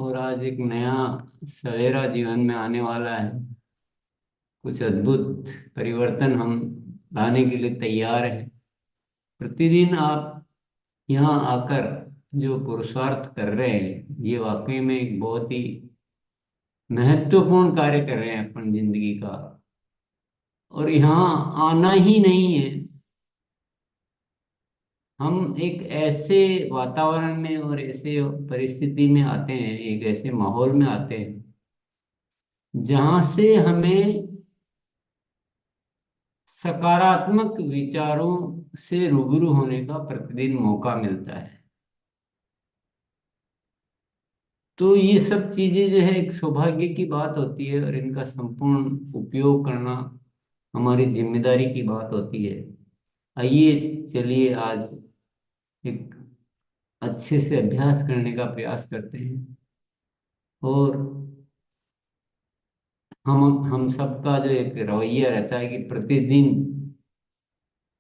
और आज एक नया सवेरा जीवन में आने वाला है। कुछ अद्भुत परिवर्तन हम लाने के लिए तैयार हैं। प्रतिदिन आप यहाँ आकर जो पुरुषार्थ कर रहे हैं, ये वाकई में एक बहुत ही महत्वपूर्ण कार्य कर रहे हैं अपन जिंदगी का। और यहाँ आना ही नहीं है, हम एक ऐसे वातावरण में और ऐसे परिस्थिति में आते हैं, एक ऐसे माहौल में आते हैं जहां से हमें सकारात्मक विचारों से रूबरू होने का प्रतिदिन मौका मिलता है। तो ये सब चीजें जो है एक सौभाग्य की बात होती है और इनका संपूर्ण उपयोग करना हमारी जिम्मेदारी की बात होती है। आइए, चलिए आज एक अच्छे से अभ्यास करने का प्रयास करते हैं। और हम सबका जो एक रवैया रहता है कि प्रतिदिन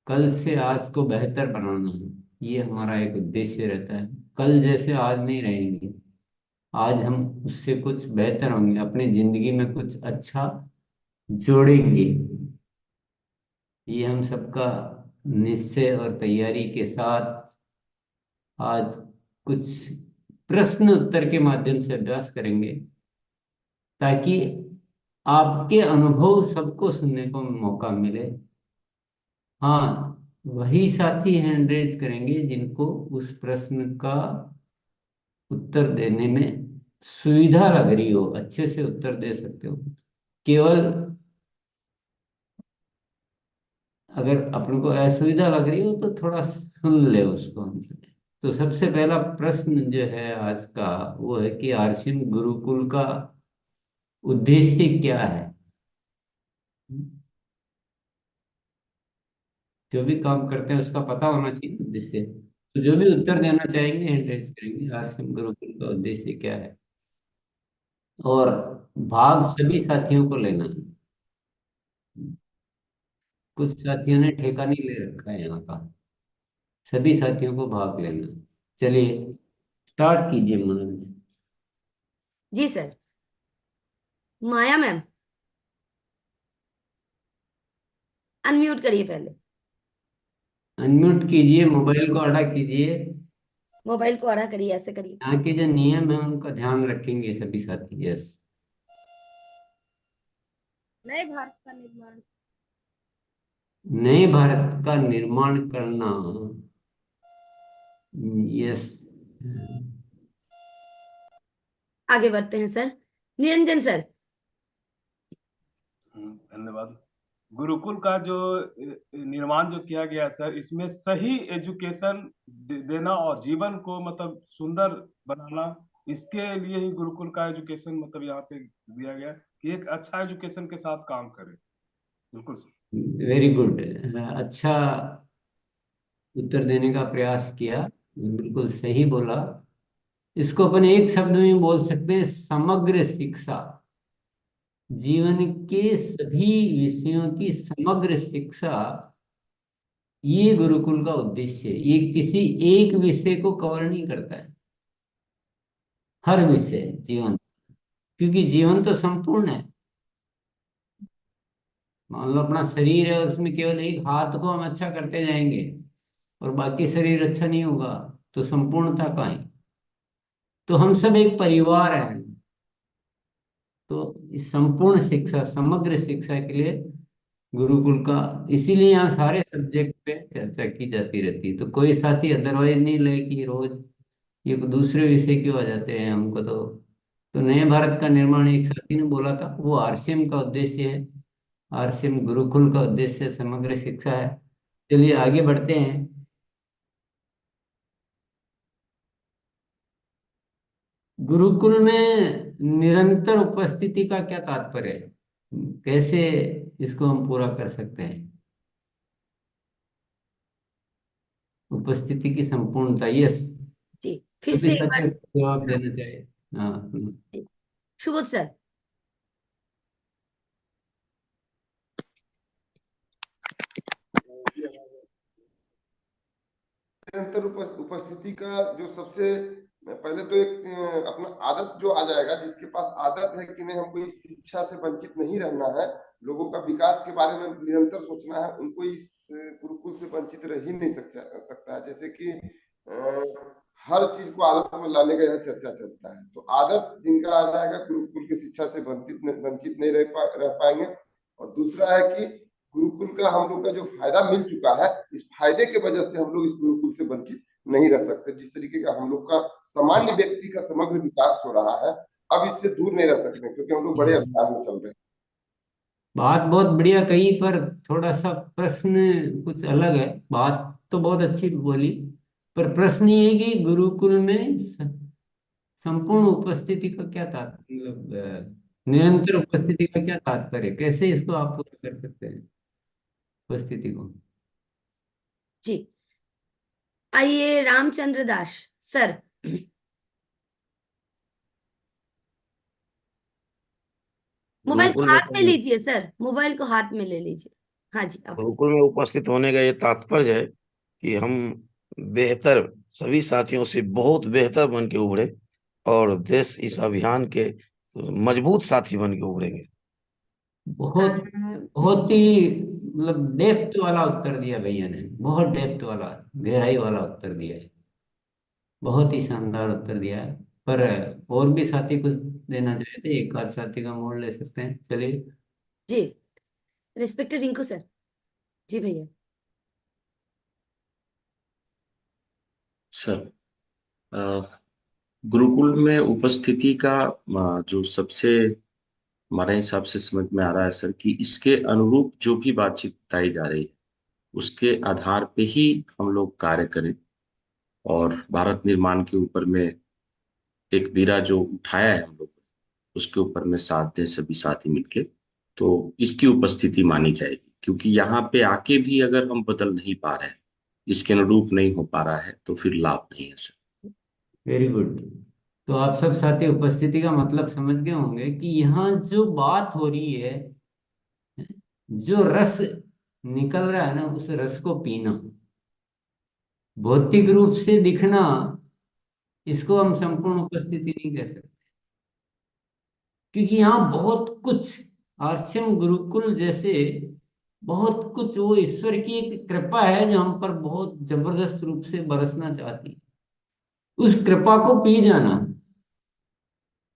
कल से आज को बेहतर बनाना है, ये हमारा एक उद्देश्य रहता है। कल जैसे आज नहीं रहेंगे, आज हम उससे कुछ बेहतर होंगे, अपनी जिंदगी में कुछ अच्छा जोड़ेंगे। ये हम सबका निश्चय और तैयारी के साथ आज कुछ प्रश्न उत्तर के माध्यम से अभ्यास करेंगे, ताकि आपके अनुभव सबको सुनने को मौका मिले। हाँ, वही साथी हैंड रेज करेंगे जिनको उस प्रश्न का उत्तर देने में सुविधा लग रही हो, अच्छे से उत्तर दे सकते हो। केवल अगर अपन को असुविधा लग रही हो तो थोड़ा सुन ले उसको हमसे। तो सबसे पहला प्रश्न जो है आज का, वो है कि आरसिम गुरुकुल का उद्देश्य क्या है। जो भी काम करते हैं उसका पता होना चाहिए उद्देश्य। तो जो भी उत्तर देना चाहेंगे हैंड रेज करेंगे, आरसिम गुरुकुल का उद्देश्य क्या है। और भाग सभी साथियों को लेना है। कुछ साथियों ने ठेका नहीं ले रखा है यहाँ का, सभी साथियों को भाग लेना है। चलिए स्टार्ट कीजिए मनोज। जी सर। माया मैम, अनम्यूट करिए पहले। अनम्यूट कीजिए, मोबाइल को अड़ा कीजिए। मोबाइल को आड़ा करिए, ऐसे करिए। यहाँ के जो नियम है उनका ध्यान रखेंगे सभी साथी। यस। नए भारत का निर्माण। नए भारत का निर्माण करना। यस। आगे बढ़ते हैं सर। निरंजन सर। धन्यवाद। गुरुकुल का जो निर्माण जो किया गया सर, इसमें सही एजुकेशन देना और जीवन को मतलब सुंदर बनाना, इसके लिए ही गुरुकुल का एजुकेशन मतलब यहाँ पे दिया गया कि एक अच्छा एजुकेशन के साथ काम करें। बिल्कुल सर। Very good. अच्छा उत्तर देने का प्रयास किया, बिल्कुल सही बोला। इसको अपन एक शब्द में बोल सकते हैं, समग्र शिक्षा। जीवन के सभी विषयों की समग्र शिक्षा, ये गुरुकुल का उद्देश्य है। ये किसी एक विषय को कवर नहीं करता है, हर विषय जीवन, क्योंकि जीवन तो संपूर्ण है। मान लो अपना शरीर है और उसमें केवल एक हाथ को हम अच्छा करते जाएंगे और बाकी शरीर अच्छा नहीं होगा, तो संपूर्णता कहाँ है। तो हम सब एक परिवार हैं। तो इस संपूर्ण शिक्षा, समग्र शिक्षा के लिए गुरुकुल का, इसीलिए यहाँ सारे सब्जेक्ट पे चर्चा की जाती रहती है। तो कोई साथी अदरवाइज नहीं ले कि रोज ये दूसरे विषय क्यों आ जाते हैं हमको। तो नए भारत का निर्माण एक साथी ने बोला था, वो आरसीएम का उद्देश्य है। आरसीएम गुरुकुल का उद्देश्य समग्र शिक्षा है। चलिए आगे बढ़ते हैं। गुरुकुल में निरंतर उपस्थिति का क्या तात्पर्य है, कैसे इसको हम पूरा कर सकते हैं। उपस्थिति की संपूर्णता। यस। जी, फिर सभी से एक बार। साथियों को जवाब देना चाहिए। हाँ। जी, सुबोध सर। निरंतर उपस्थिति का जो सबसे पहले तो एक अपना आदत जो आ जाएगा, जिसके पास आदत है कि नहीं हमको इस शिक्षा से वंचित नहीं रहना है, लोगों का विकास के बारे में निरंतर सोचना है, उनको इस गुरुकुल से वंचित रह ही नहीं सकता है। जैसे कि हर चीज को आदत में लाने का यहाँ चर्चा चलता है, तो आदत जिनका आ जाएगा गुरुकुल की शिक्षा से वंचित नहीं रह पाएंगे। और दूसरा है कि गुरुकुल का हम लोग का जो फायदा मिल चुका है, इस फायदे के वजह से हम लोग इस गुरुकुल से वंचित नहीं रह सकते। जिस तरीके का हम लोग का सामान्य व्यक्ति का समग्र विकास हो रहा है, अब इससे दूर नहीं रह सकते, क्योंकि हम लोग बड़े अभियान में चल रहे हैं। बात बहुत बढ़िया कही, पर थोड़ा सा प्रश्न कुछ अलग है। बात तो बहुत अच्छी बोली, पर प्रश्न ये है कि गुरुकुल में संपूर्ण उपस्थिति का क्या तात्पर्य, मतलब निरंतर उपस्थिति का क्या तात्पर्य, कैसे इसको आप पूरा कर सकते हैं उपस्थिति को? जी, आइए रामचंद्र दास सर। मोबाइल को गुरुकुल में हाथ में लीजिए सर, मोबाइल को हाथ में ले लीजिए। हाँ जी, अब गुरुकुल में उपस्थित होने का ये तात्पर्य है कि हम बेहतर, सभी साथियों से बहुत बेहतर बन के उभरे और देश इस अभियान के मजबूत साथी बन के उभरेंगे। बहुत बहुत ही मतलब डेप्थ वाला उत्तर दिया भैया ने, बहुत डेप्थ वाला, गहराई वाला उत्तर दिया है, बहुत ही शानदार उत्तर दिया है। पर और भी साथी कुछ देना चाहते हैं, एक आध साथी का मोड़ ले सकते हैं, चलिए। जी, रिस्पेक्टेड रिंकू सर। जी भैया। सर, गुरुकुल में उपस्थिति का जो सबसे हमारे हिसाब से समझ में आ रहा है सर, कि इसके अनुरूप जो भी बातचीत बताई जा रही है उसके आधार पे ही हम लोग कार्य करें, और भारत निर्माण के ऊपर में एक बीड़ा जो उठाया है हम लोग, उसके ऊपर में साथ दें सभी साथी मिलके, तो इसकी उपस्थिति मानी जाएगी। क्योंकि यहाँ पे आके भी अगर हम बदल नहीं पा रहे हैं, इसके अनुरूप नहीं हो पा रहा है, तो फिर लाभ नहीं है सर। Very good. तो आप सब साथी उपस्थिति का मतलब समझ गए होंगे कि यहाँ जो बात हो रही है, जो रस निकल रहा है ना, उस रस को पीना। भौतिक रूप से दिखना, इसको हम संपूर्ण उपस्थिति नहीं कह सकते, क्योंकि यहाँ बहुत कुछ आश्रम गुरुकुल जैसे बहुत कुछ, वो ईश्वर की एक कृपा है जो हम पर बहुत जबरदस्त रूप से बरसना चाहती है। उस कृपा को पी जाना,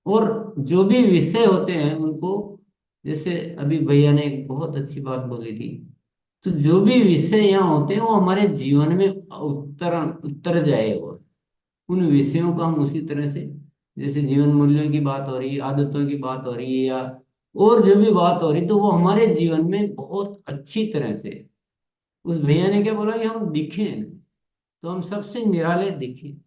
और जो भी विषय होते हैं उनको, जैसे अभी भैया ने एक बहुत अच्छी बात बोली थी, तो जो भी विषय यहाँ होते हैं वो हमारे जीवन में उतर जाए, और उन विषयों का हम उसी तरह से, जैसे जीवन मूल्यों की बात हो रही है, आदतों की बात हो रही है, या और जो भी बात हो रही, तो वो हमारे जीवन में बहुत अच्छी तरह से, उस भैया ने क्या बोला कि हम दिखें, तो हम सबसे निराले दिखें।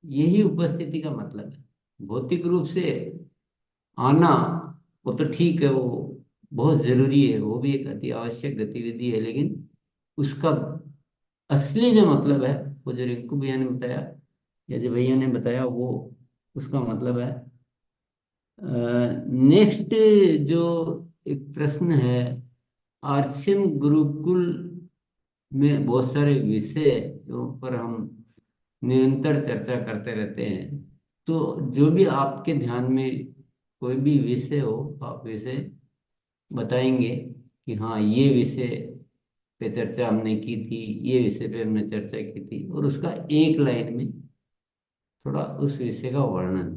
यही उपस्थिति का मतलब है। भौतिक रूप से आना वो तो ठीक है, वो बहुत जरूरी है, वो भी एक अति आवश्यक गतिविधि है, लेकिन उसका असली जो मतलब है, वो जो रिंकू भैया ने बताया या जो भैया ने बताया, वो उसका मतलब है। नेक्स्ट जो एक प्रश्न है, आरसीएम गुरुकुल में बहुत सारे विषय पर हम निरंतर चर्चा करते रहते हैं, तो जो भी आपके ध्यान में कोई भी विषय हो, आप विषय बताएंगे कि हाँ ये विषय पे चर्चा हमने की थी, ये विषय पे हमने चर्चा की थी, और उसका एक लाइन में थोड़ा उस विषय का वर्णन।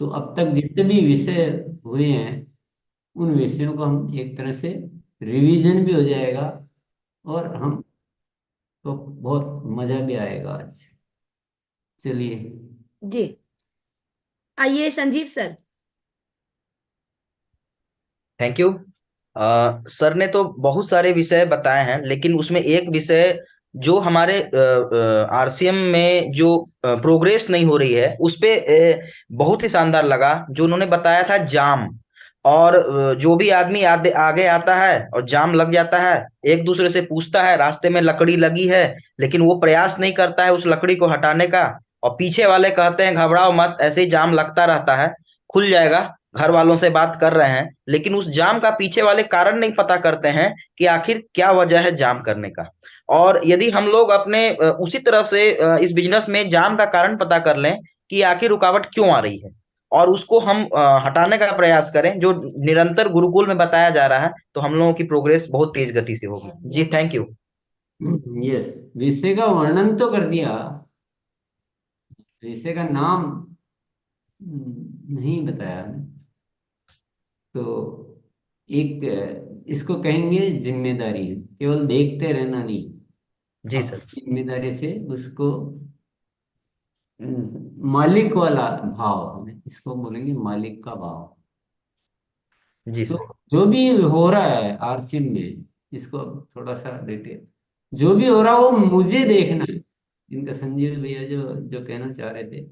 तो अब तक जितने भी विषय हुए हैं, उन विषयों का हम एक तरह से रिवीजन भी हो जाएगा, और हम तो बहुत मजा भी आएगा आज। चलिए। जी, आइए Sanjeev sir. Thank you. Sir ने तो बहुत सारे विषय बताए हैं, लेकिन उसमें एक विषय जो हमारे आरसीएम में जो प्रोग्रेस नहीं हो रही है उस पे बहुत ही शानदार लगा जो उन्होंने बताया था, जाम। और जो भी आदमी आगे आता है और जाम लग जाता है, एक दूसरे से पूछता है रास्ते में लकड़ी लगी है, लेकिन वो प्रयास नहीं करता है उस लकड़ी को हटाने का, और पीछे वाले कहते हैं घबराओ मत, ऐसे ही जाम लगता रहता है, खुल जाएगा, घर वालों से बात कर रहे हैं, लेकिन उस जाम का पीछे वाले कारण नहीं पता करते हैं कि आखिर क्या वजह है जाम करने का। और यदि हम लोग अपने उसी तरह से इस बिजनेस में जाम का कारण पता कर लें कि आखिर रुकावट क्यों आ रही है और उसको हम हटाने का प्रयास करें जो निरंतर गुरुकुल में बताया जा रहा है, तो हम लोगों की प्रोग्रेस बहुत तेज गति से होगी। जी थैंक यू। यस, विषय का वर्णन तो कर दिया, विषय का नाम नहीं बताया। तो एक इसको कहेंगे जिम्मेदारी है, केवल देखते रहना नहीं, जी सर। अपनी जिम्मेदारी से उसको मालिक वाला भाव, हमें इसको बोलेंगे मालिक का भाव। जी तो सर। जो भी हो रहा है आरसीएम में, इसको थोड़ा सा डिटेल, जो भी हो रहा है वो मुझे देखना है। इनका संजीव भैया जो जो कहना चाह रहे थे,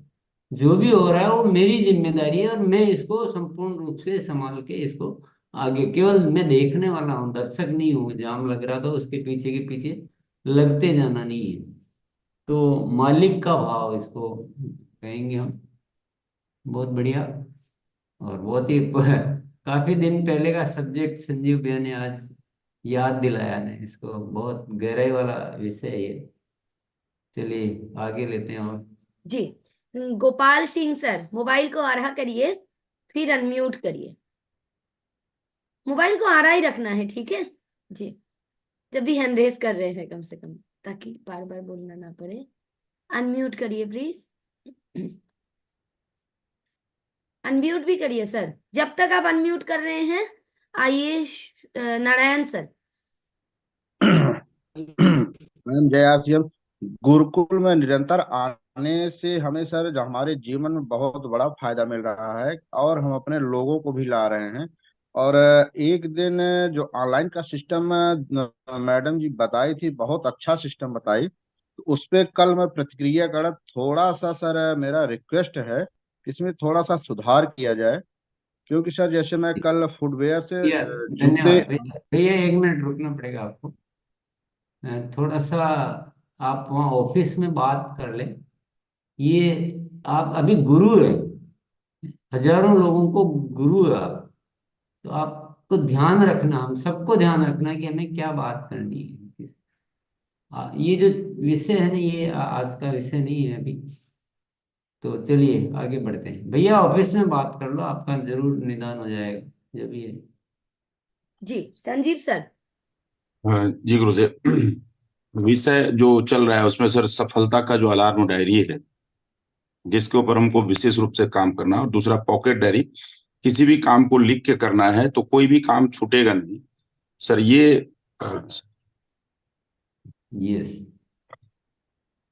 जो भी हो रहा है वो मेरी जिम्मेदारी है और मैं इसको संपूर्ण रूप से संभाल के इसको आगे, केवल मैं देखने वाला हूँ, दर्शक नहीं हूँ। जाम लग रहा था उसके पीछे के पीछे लगते जाना नहीं है। तो मालिक का भाव इसको कहेंगे हम। बहुत बढ़िया। और बहुत ही काफी दिन पहले का सब्जेक्ट संजीव भैया ने आज याद दिलाया ने इसको, बहुत गहराई वाला विषय है ये। चलिए आगे लेते हैं। और जी, गोपाल सिंह सर, मोबाइल को आराहा करिए, फिर अनम्यूट करिए। मोबाइल को आराहा ही रखना है, ठीक है जी, जब भी हैंड रेस कर रहे हैं कम से कम, ताकि बार बार बोलना ना पड़े। अनम्यूट करिए प्लीज, अनम्यूट भी करिए सर। जब तक आप अनम्यूट कर रहे हैं, आइए नारायण सर। मैम जय आसियम। गुरुकुल में निरंतर आने से हमें सर जो हमारे जीवन में बहुत बड़ा फायदा मिल रहा है और हम अपने लोगों को भी ला रहे हैं। और एक दिन जो ऑनलाइन का सिस्टम मैडम जी बताई थी, बहुत अच्छा सिस्टम बताई, तो उस पे कल मैं प्रतिक्रिया कर, थोड़ा सा सर मेरा रिक्वेस्ट है कि इसमें थोड़ा सा सुधार किया जाए। क्योंकि सर जैसे मैं कल फुटवेयर से भैया जूते। धन्यवाद भैया, भैया एक मिनट रुकना पड़ेगा आपको। थोड़ा सा आप वहाँ ऑफिस में बात कर लें। ये आप अभी गुरु है, हजारों लोगों को गुरु है आप। तो आपको ध्यान रखना, हम सबको ध्यान रखना है कि हमें क्या बात करनी है। ये जो विषय है ना, ये आज का विषय नहीं है अभी। तो चलिए आगे बढ़ते हैं। भैया ऑफिस में बात कर लो, आपका जरूर निदान हो जाएगा जो भी है। जी संजीव सर। हाँ जी गुरुदेव। विषय जो चल रहा है उसमें सर सफलता का जो अलार्म डायरी है, जिसके ऊपर हमको विशेष रूप से काम करना है, और दूसरा पॉकेट डायरी, किसी भी काम को लिख के करना है तो कोई भी काम छूटेगा नहीं सर। ये यस,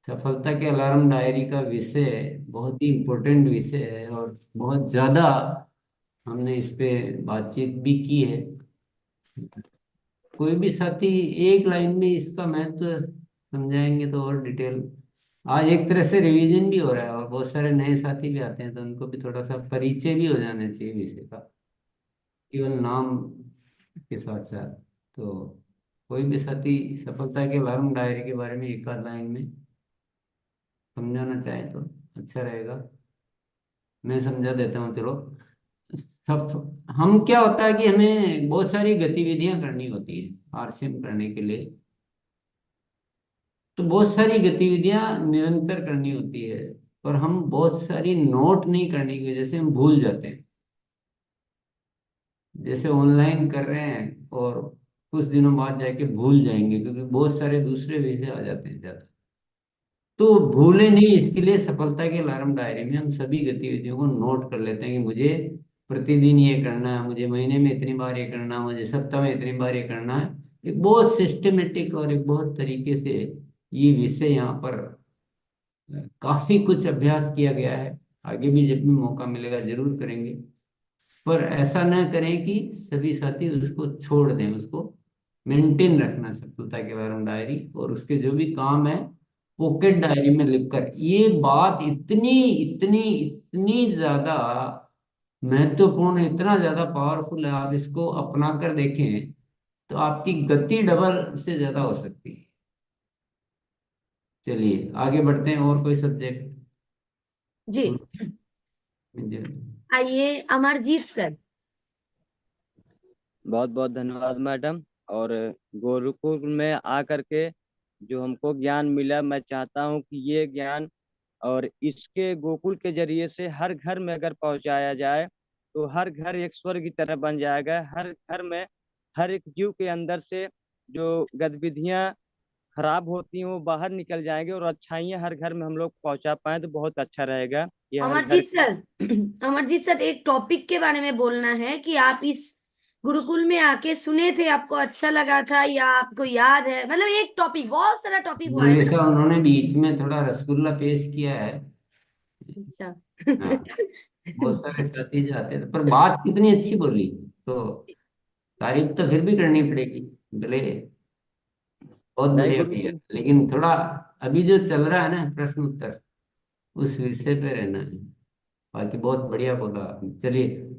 सफलता के अलार्म डायरी का विषय बहुत ही इम्पोर्टेंट विषय है और बहुत ज्यादा हमने इस पे बातचीत भी की है। कोई भी साथी एक लाइन में इसका महत्व समझाएंगे तो और डिटेल। आज एक तरह से रिवीजन भी हो रहा है और बहुत सारे नए साथी भी आते हैं, तो उनको भी थोड़ा सा परिचय भी हो जाना चाहिए विषय का, केवल नाम के साथ साथ। तो कोई भी साथी सफलता के अलार्म डायरी के बारे में एक आध लाइन में समझाना चाहे तो अच्छा रहेगा। मैं समझा देता हूँ चलो। सब हम क्या होता है कि हमें बहुत सारी गतिविधियां करनी होती है आरसीएम करने के लिए। तो बहुत सारी गतिविधियां निरंतर करनी होती है, पर हम बहुत सारी नोट नहीं करने की वजह से हम भूल जाते हैं। जैसे ऑनलाइन कर रहे हैं और कुछ दिनों बाद जाके भूल जाएंगे, क्योंकि बहुत सारे दूसरे विषय आ जाते हैं ज्यादा। तो भूले नहीं, इसके लिए सफलता के अलार्म डायरी में हम सभी गतिविधियों को नोट कर लेते हैं कि मुझे प्रतिदिन ये करना है, मुझे महीने में इतनी बार ये करना है, मुझे सप्ताह में इतनी बार ये करना है। एक बहुत सिस्टमेटिक और एक बहुत तरीके से ये विषय यहाँ पर काफी कुछ अभ्यास किया गया है। आगे भी जब भी मौका मिलेगा जरूर करेंगे। पर ऐसा न करें कि सभी साथी उसको छोड़ दें, उसको मेंटेन रखना सफलता के बारे में डायरी, और उसके जो भी काम है पॉकेट डायरी में लिखकर। ये बात इतनी इतनी इतनी ज्यादा महत्वपूर्ण, इतना ज्यादा पावरफुल है, आप इसको अपना कर देखें तो आपकी गति डबल से ज्यादा हो सकती है। चलिए आगे बढ़ते हैं। और कोई सब्जेक्ट? जी आइए अमरजीत सर। बहुत बहुत धन्यवाद मैडम। और गुरुकुल में आकर के जो हमको ज्ञान मिला, मैं चाहता हूँ कि ये ज्ञान और इसके गोकुल के जरिए से हर घर में अगर पहुंचाया जाए तो हर घर एक स्वर्ग की तरह बन जाएगा। हर घर में हर एक जीव के अंदर से जो गतिविधियां खराब होती हैं वो बाहर निकल जाएंगे और अच्छाइयाँ हर घर में हम लोग पहुंचा पाए तो बहुत अच्छा रहेगा। ये हर घर अमरजीत सर अमरजीत सर, एक टॉपिक के बारे में बोलना है कि आप इस गुरुकुल में आके सुने थे, आपको अच्छा लगा था या आपको याद है? मतलब एक टॉपिक, बहुत सारा टॉपिक हुआ है ना। मोनालिसा उन्होंने बीच में थोड़ा रसगुल्ला पेश किया है। अच्छा हाँ, बहुत सारे साथी जाते थे पर बात कितनी अच्छी बोली, तो तारीफ तो फिर भी करनी पड़ेगी। भले बहुत नहीं बढ़िया किया, गुरुकुल। लेकिन थोड़ा अभी जो चल रहा है ना प्रश्न उत्तर, उस विषय पे रहना है। बाकी बहुत बढ़िया बोला आपने। चलिए।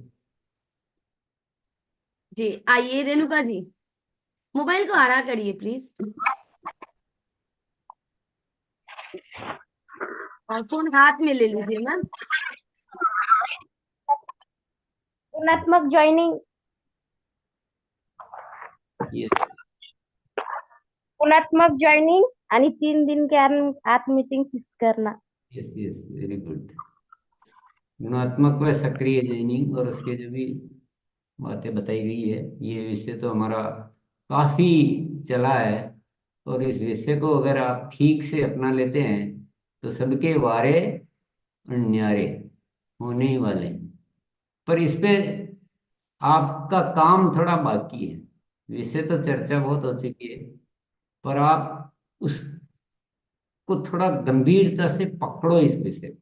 जी आइए रेणुका जी, मोबाइल को आड़ा करिए प्लीज, और फोन हाथ में ले लीजिए मैम। गुणात्मक ज्वाइनिंग, यस गुणात्मक ज्वाइनिंग आणि 3 दिन के आत मीटिंग फिक्स करना। Yes yes, very good. गुणात्मक व सक्रिय जॉइनिंग और उसके जो भी बातें बताई गई है, ये विषय तो हमारा काफी चला है। और इस विषय को अगर आप ठीक से अपना लेते हैं तो सबके वारे और न्यारे होने ही वाले हैं। पर इस पे आपका काम थोड़ा बाकी है। विषय तो चर्चा बहुत हो चुकी है, पर आप उसको थोड़ा गंभीरता से पकड़ो इस विषय को।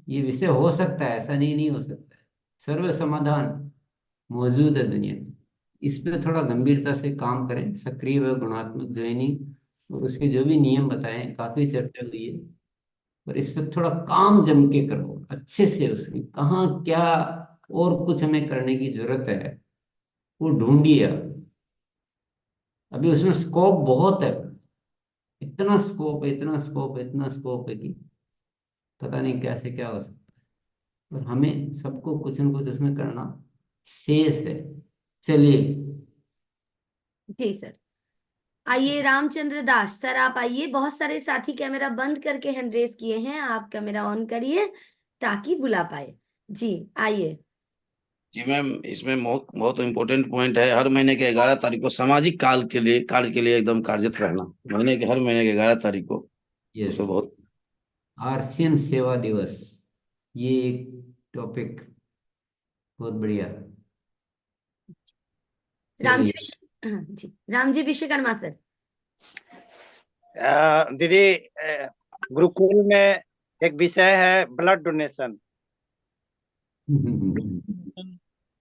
ये विषय हो सकता है, ऐसा नहीं हो सकता है। सर्व समाधान मौजूद है दुनिया में। इस पे थोड़ा गंभीरता से काम करें। सक्रिय व गुणात्मक ज्वाइनिंग और उसके जो भी नियम बताए, काफी चर्चा हुई है, पर इस पे थोड़ा काम जम के करो अच्छे से। उसमें कहाँ क्या और कुछ हमें करने की जरूरत है वो ढूंढिए आप। अभी उसमें स्कोप बहुत है, इतना स्कोप है, इतना स्कोप है, इतना स्कोप है कि पता नहीं कैसे क्या हो सकता है। और हमें सबको कुछ न कुछ उसमें करना शेष है। चलिए। जी सर। आइए रामचंद्र दास सर, आप आइए। बहुत सारे साथी कैमरा बंद करके हैंड रेस किए हैं, आप कैमरा ऑन करिए ताकि बुला पाए। जी आइए। जी मैम, इसमें बहुत बहुत इम्पोर्टेंट पॉइंट है। हर महीने के 11 तारीख को सामाजिक कार्य के लिए एकदम कार्यरत रहना। हर महीने के 11 तारीख को यस, उसको बहुत। आरसीएम सेवा दिवस, ये एक टॉपिक बहुत बढ़िया। रामजी चलिए। हाँ जी, रामजी विश्वकर्मा सर। दीदी, गुरुकुल में एक विषय है ब्लड डोनेशन,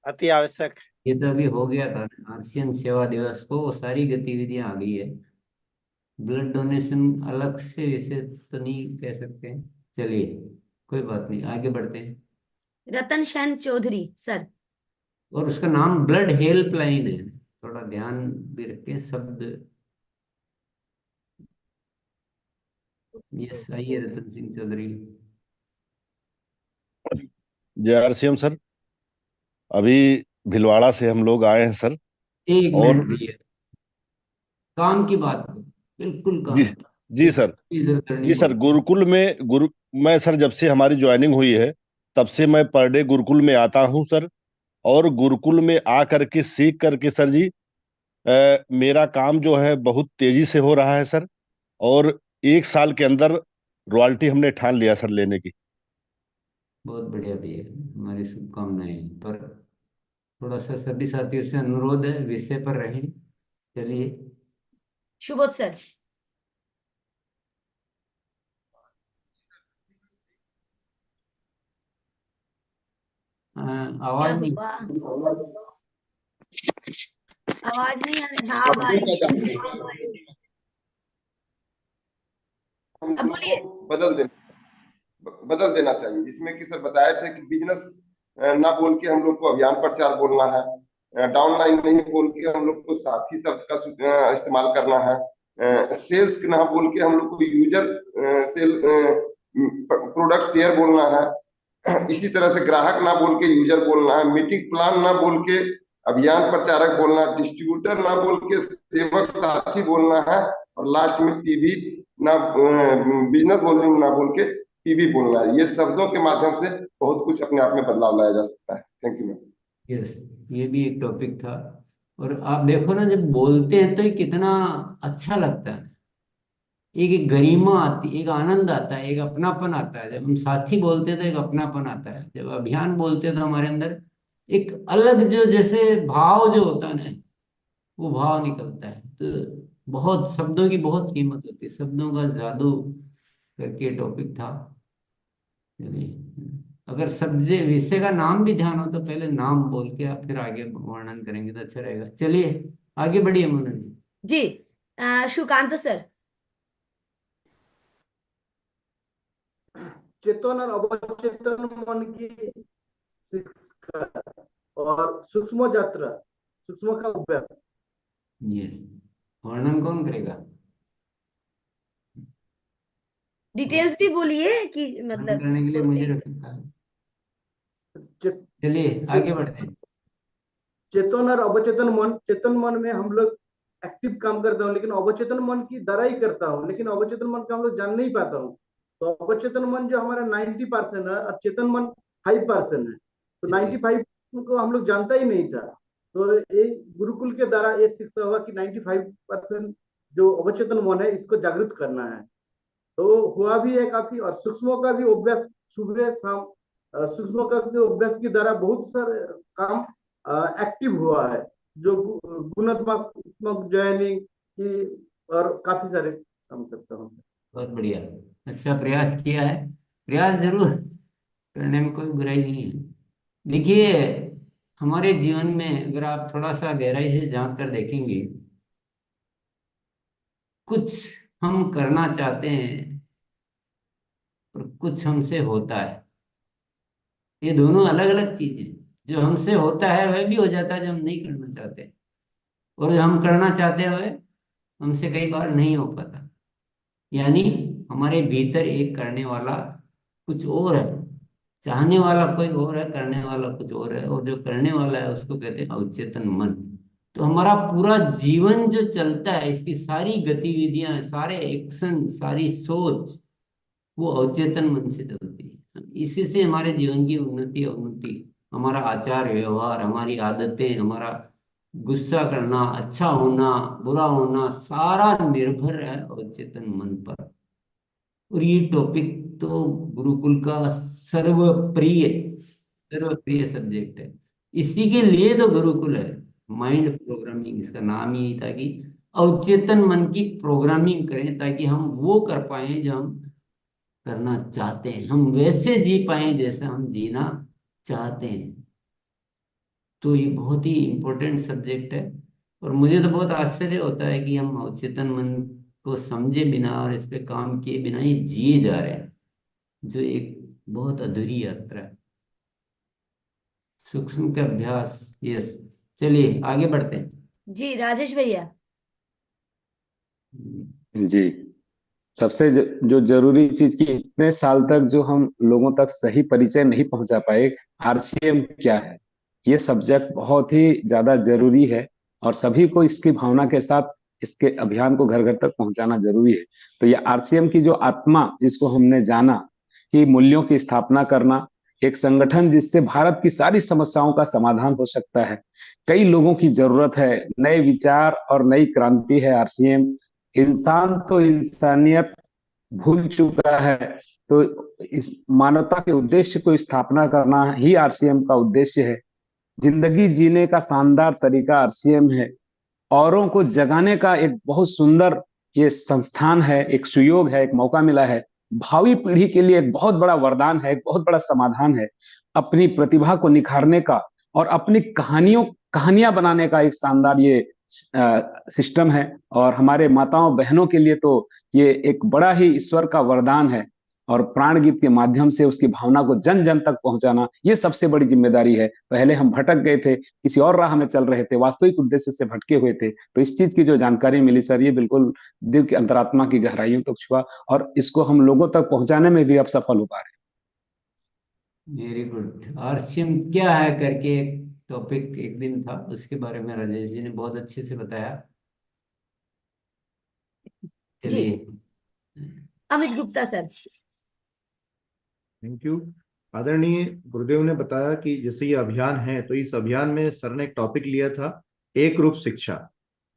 अति आवश्यक। ये तो अभी हो गया था, आरसीएम सेवा दिवस को वो सारी गतिविधियां आ गई है। ब्लड डोनेशन अलग से विषय तो नहीं कह सकते हैं। चलिए, कोई बात नहीं, आगे बढ़ते हैं। रतन शैन चौधरी सर। और उसका नाम ब्लड हेल्पलाइन है, थोड़ा ध्यान भी रखें शब्द। यस, आइए रतन सिंह चौधरी। जय आरसीएम सर। अभी भिलवाड़ा से हम लोग आए हैं सर। एक और मिनट भैया, काम की बात करो, बिल्कुल जी काम। जी इस सर। पे इधर करनी जी सर, पड़ती। गुरुकुल में मैं सर जब से हमारी ज्वाइनिंग हुई है तब से मैं पर डे गुरुकुल में आता हूँ सर। और गुरुकुल में आ करके सीख करके सर जी, मेरा काम जो है बहुत तेजी से हो रहा है सर। और 1 साल के अंदर रॉयल्टी हमने ठान लिया सर लेने की। बहुत बढ़िया भैया, हमारी शुभकामनाएं हैं। पर थोड़ा सा सभी साथियों से अनुरोध है, विषय पर रहें। चलिए। सुबोध सर। क्या आवाज नहीं। हुआ? आवाज नहीं आ रही? हाँ अब आ रही है। हम अब लोग बोलिए। को बदल देना चाहिए, जिसमें कि सर बताए थे कि बिजनेस ना बोल के हम लोग को अभियान प्रचार बोलना है। डाउनलाइन नहीं बोल के हम लोग को साथी शब्द का इस्तेमाल करना है। सेल्स ना बोल के हम लोग को यूजर सेल प्रोडक्ट शेयर बोलना है। इसी तरह से ग्राहक ना बोल के यूजर बोलना है। मीटिंग प्लान ना बोल के अभियान प्रचारक बोलना, डिस्ट्रीब्यूटर ना बोल के सेवक साथी बोलना है, और लास्ट में पीवी ना, बिजनेस वॉल्यूम ना बोल के पीवी बोलना है। ये शब्दों के माध्यम से बहुत कुछ अपने आप में बदलाव लाया जा सकता है। Thank you ma'am. यस, ये भी एक टॉपिक था। और आप देखो ना, जब बोलते हैं तो ये कितना अच्छा लगता है। एक गरिमा आती, एक आनंद आता है, एक अपनापन आता है। जब हम साथी बोलते हैं तो एक अपनापन आता है। जब अभियान बोलते हैं तो हमारे अंदर एक अलग जो जैसे भाव जो होता है ना, वो भाव निकलता है। तो बहुत शब्दों की बहुत कीमत होती है, शब्दों का जादू करके टॉपिक था। चलिए, अगर सब्जे विषय का नाम भी ध्यान हो तो पहले नाम बोल के आप फिर आगे वर्णन करेंगे तो अच्छा रहेगा। चलिए आगे बढ़िए मोनन जी। जी सुकांत सर। चेतन और अवचेतन मन की शिक्षा और सूक्ष्म यात्रा, सूक्ष्म का अभ्यास। यस, वर्णन कौन करेगा? डिटेल्स भी बोलिए कि वर्णन मतलब करने के लिए बोलते मुझे हैं। रख रखा है। चलिए आगे बढ़ते हैं। चेतन और अवचेतन मन, चेतन मन में हम लोग एक्टिव काम करता हूँ, लेकिन अवचेतन मन की द्वारा ही करता हूँ, लेकिन अवचेतन मन को हम लोग जान नहीं पाता हूँ। तो अवचेतन मन जो हमारा 90% है और चेतन मन 5% है। तो 95 को हम लोग जानता ही नहीं था। तो ये गुरुकुल के द्वारा ये शिक्षा हुआ कि 95% जो अवचेतन मन है इसको जागृत करना है। तो हुआ भी है काफी। और सूक्ष्म का भी अभ्यास सुबह शाम, सूक्ष्म का भी अभ्यास के द्वारा बहुत सारे काम एक्टिव हुआ है, जो गुणात्मक जॉइनिंग की और काफी सारे काम करता हूँ। बहुत बढ़िया, अच्छा प्रयास किया है। प्रयास जरूर करने में कोई बुराई नहीं है। देखिए, हमारे जीवन में अगर आप थोड़ा सा गहराई से झांक कर देखेंगे, कुछ हम करना चाहते हैं और कुछ हमसे होता है। ये दोनों अलग अलग चीजें। जो हमसे होता है वह भी हो जाता है जो हम नहीं करना चाहते, और जो हम करना चाहते हैं वह हमसे कई बार नहीं हो पाता। यानी हमारे भीतर एक करने वाला कुछ और है, चाहने वाला कोई और है, करने वाला कुछ और है, और जो करने वाला है उसको कहते हैं अवचेतन मन। तो हमारा पूरा जीवन जो चलता है, इसकी सारी गतिविधियां, सारे एक्शन, सारी सोच, वो अवचेतन मन से चलती है। इसी से हमारे जीवन की उन्नति अवनति, हमारा आचार व्यवहार, हमारी आदतें, हमारा गुस्सा करना, अच्छा होना, बुरा होना, सारा निर्भर है अवचेतन मन पर। और ये टॉपिक तो गुरुकुल का सर्वप्रिय सर्वप्रिय सब्जेक्ट है। इसी के लिए तो गुरुकुल है। माइंड प्रोग्रामिंग इसका नाम ही था कि अवचेतन मन की प्रोग्रामिंग करें, ताकि हम वो कर पाए जो हम करना चाहते हैं, हम वैसे जी पाए जैसा हम जीना चाहते हैं। तो ये बहुत ही इम्पोर्टेंट सब्जेक्ट है। और मुझे तो बहुत आश्चर्य होता है कि हम अवचेतन मन को समझे बिना और इस पे काम किए बिना ही जिए जा रहे हैं, जो एक बहुत अधूरी यात्रा है। सूक्ष्म का अभ्यास, यस। चलिए आगे बढ़ते हैं। जी राजेश भैया। जी, सबसे जो जरूरी चीज की इतने साल तक जो हम लोगों तक सही परिचय नहीं पहुंचा पाए, आरसीएम क्या है, ये सब्जेक्ट बहुत ही ज्यादा जरूरी है। और सभी को इसकी भावना के साथ इसके अभियान को घर घर तक पहुंचाना जरूरी है। तो ये आरसीएम की जो आत्मा, जिसको हमने जाना कि मूल्यों की स्थापना करना, एक संगठन जिससे भारत की सारी समस्याओं का समाधान हो सकता है। कई लोगों की जरूरत है, नए विचार और नई क्रांति है आरसीएम। इंसान तो इंसानियत भूल चुका है, तो इस मानवता के उद्देश्य को स्थापना करना ही आरसीएम का उद्देश्य है। जिंदगी जीने का शानदार तरीका आरसीएम है। औरों को जगाने का एक बहुत सुंदर ये संस्थान है, एक सुयोग है, एक मौका मिला है। भावी पीढ़ी के लिए एक बहुत बड़ा वरदान है, एक बहुत बड़ा समाधान है। अपनी प्रतिभा को निखारने का और अपनी कहानियां बनाने का एक शानदार ये सिस्टम है। और हमारे माताओं बहनों के लिए तो ये एक बड़ा ही ईश्वर का वरदान है। और प्राण गीत के माध्यम से उसकी भावना को जन जन तक पहुंचाना, ये सबसे बड़ी जिम्मेदारी है। पहले हम भटक गए थे, किसी और राह में चल रहे थे, वास्तविक उद्देश्य से भटके हुए थे। तो इस चीज की जो जानकारी मिली सर, ये बिल्कुल दिल की अंतरात्मा की गहराइयों तक छुआ, और इसको हम लोगों तक पहुंचाने में भी अब सफल हो पा रहे हैं। Very good. आरसीएम क्या है करके टॉपिक एक दिन था, उसके बारे में राजेश जी ने बहुत अच्छे से बताया। जी चलिए। Amit Gupta sir. Thank you. आदरणीय गुरुदेव ने बताया कि जैसे ये अभियान है, तो इस अभियान में सर ने एक टॉपिक लिया था, एक रूप शिक्षा,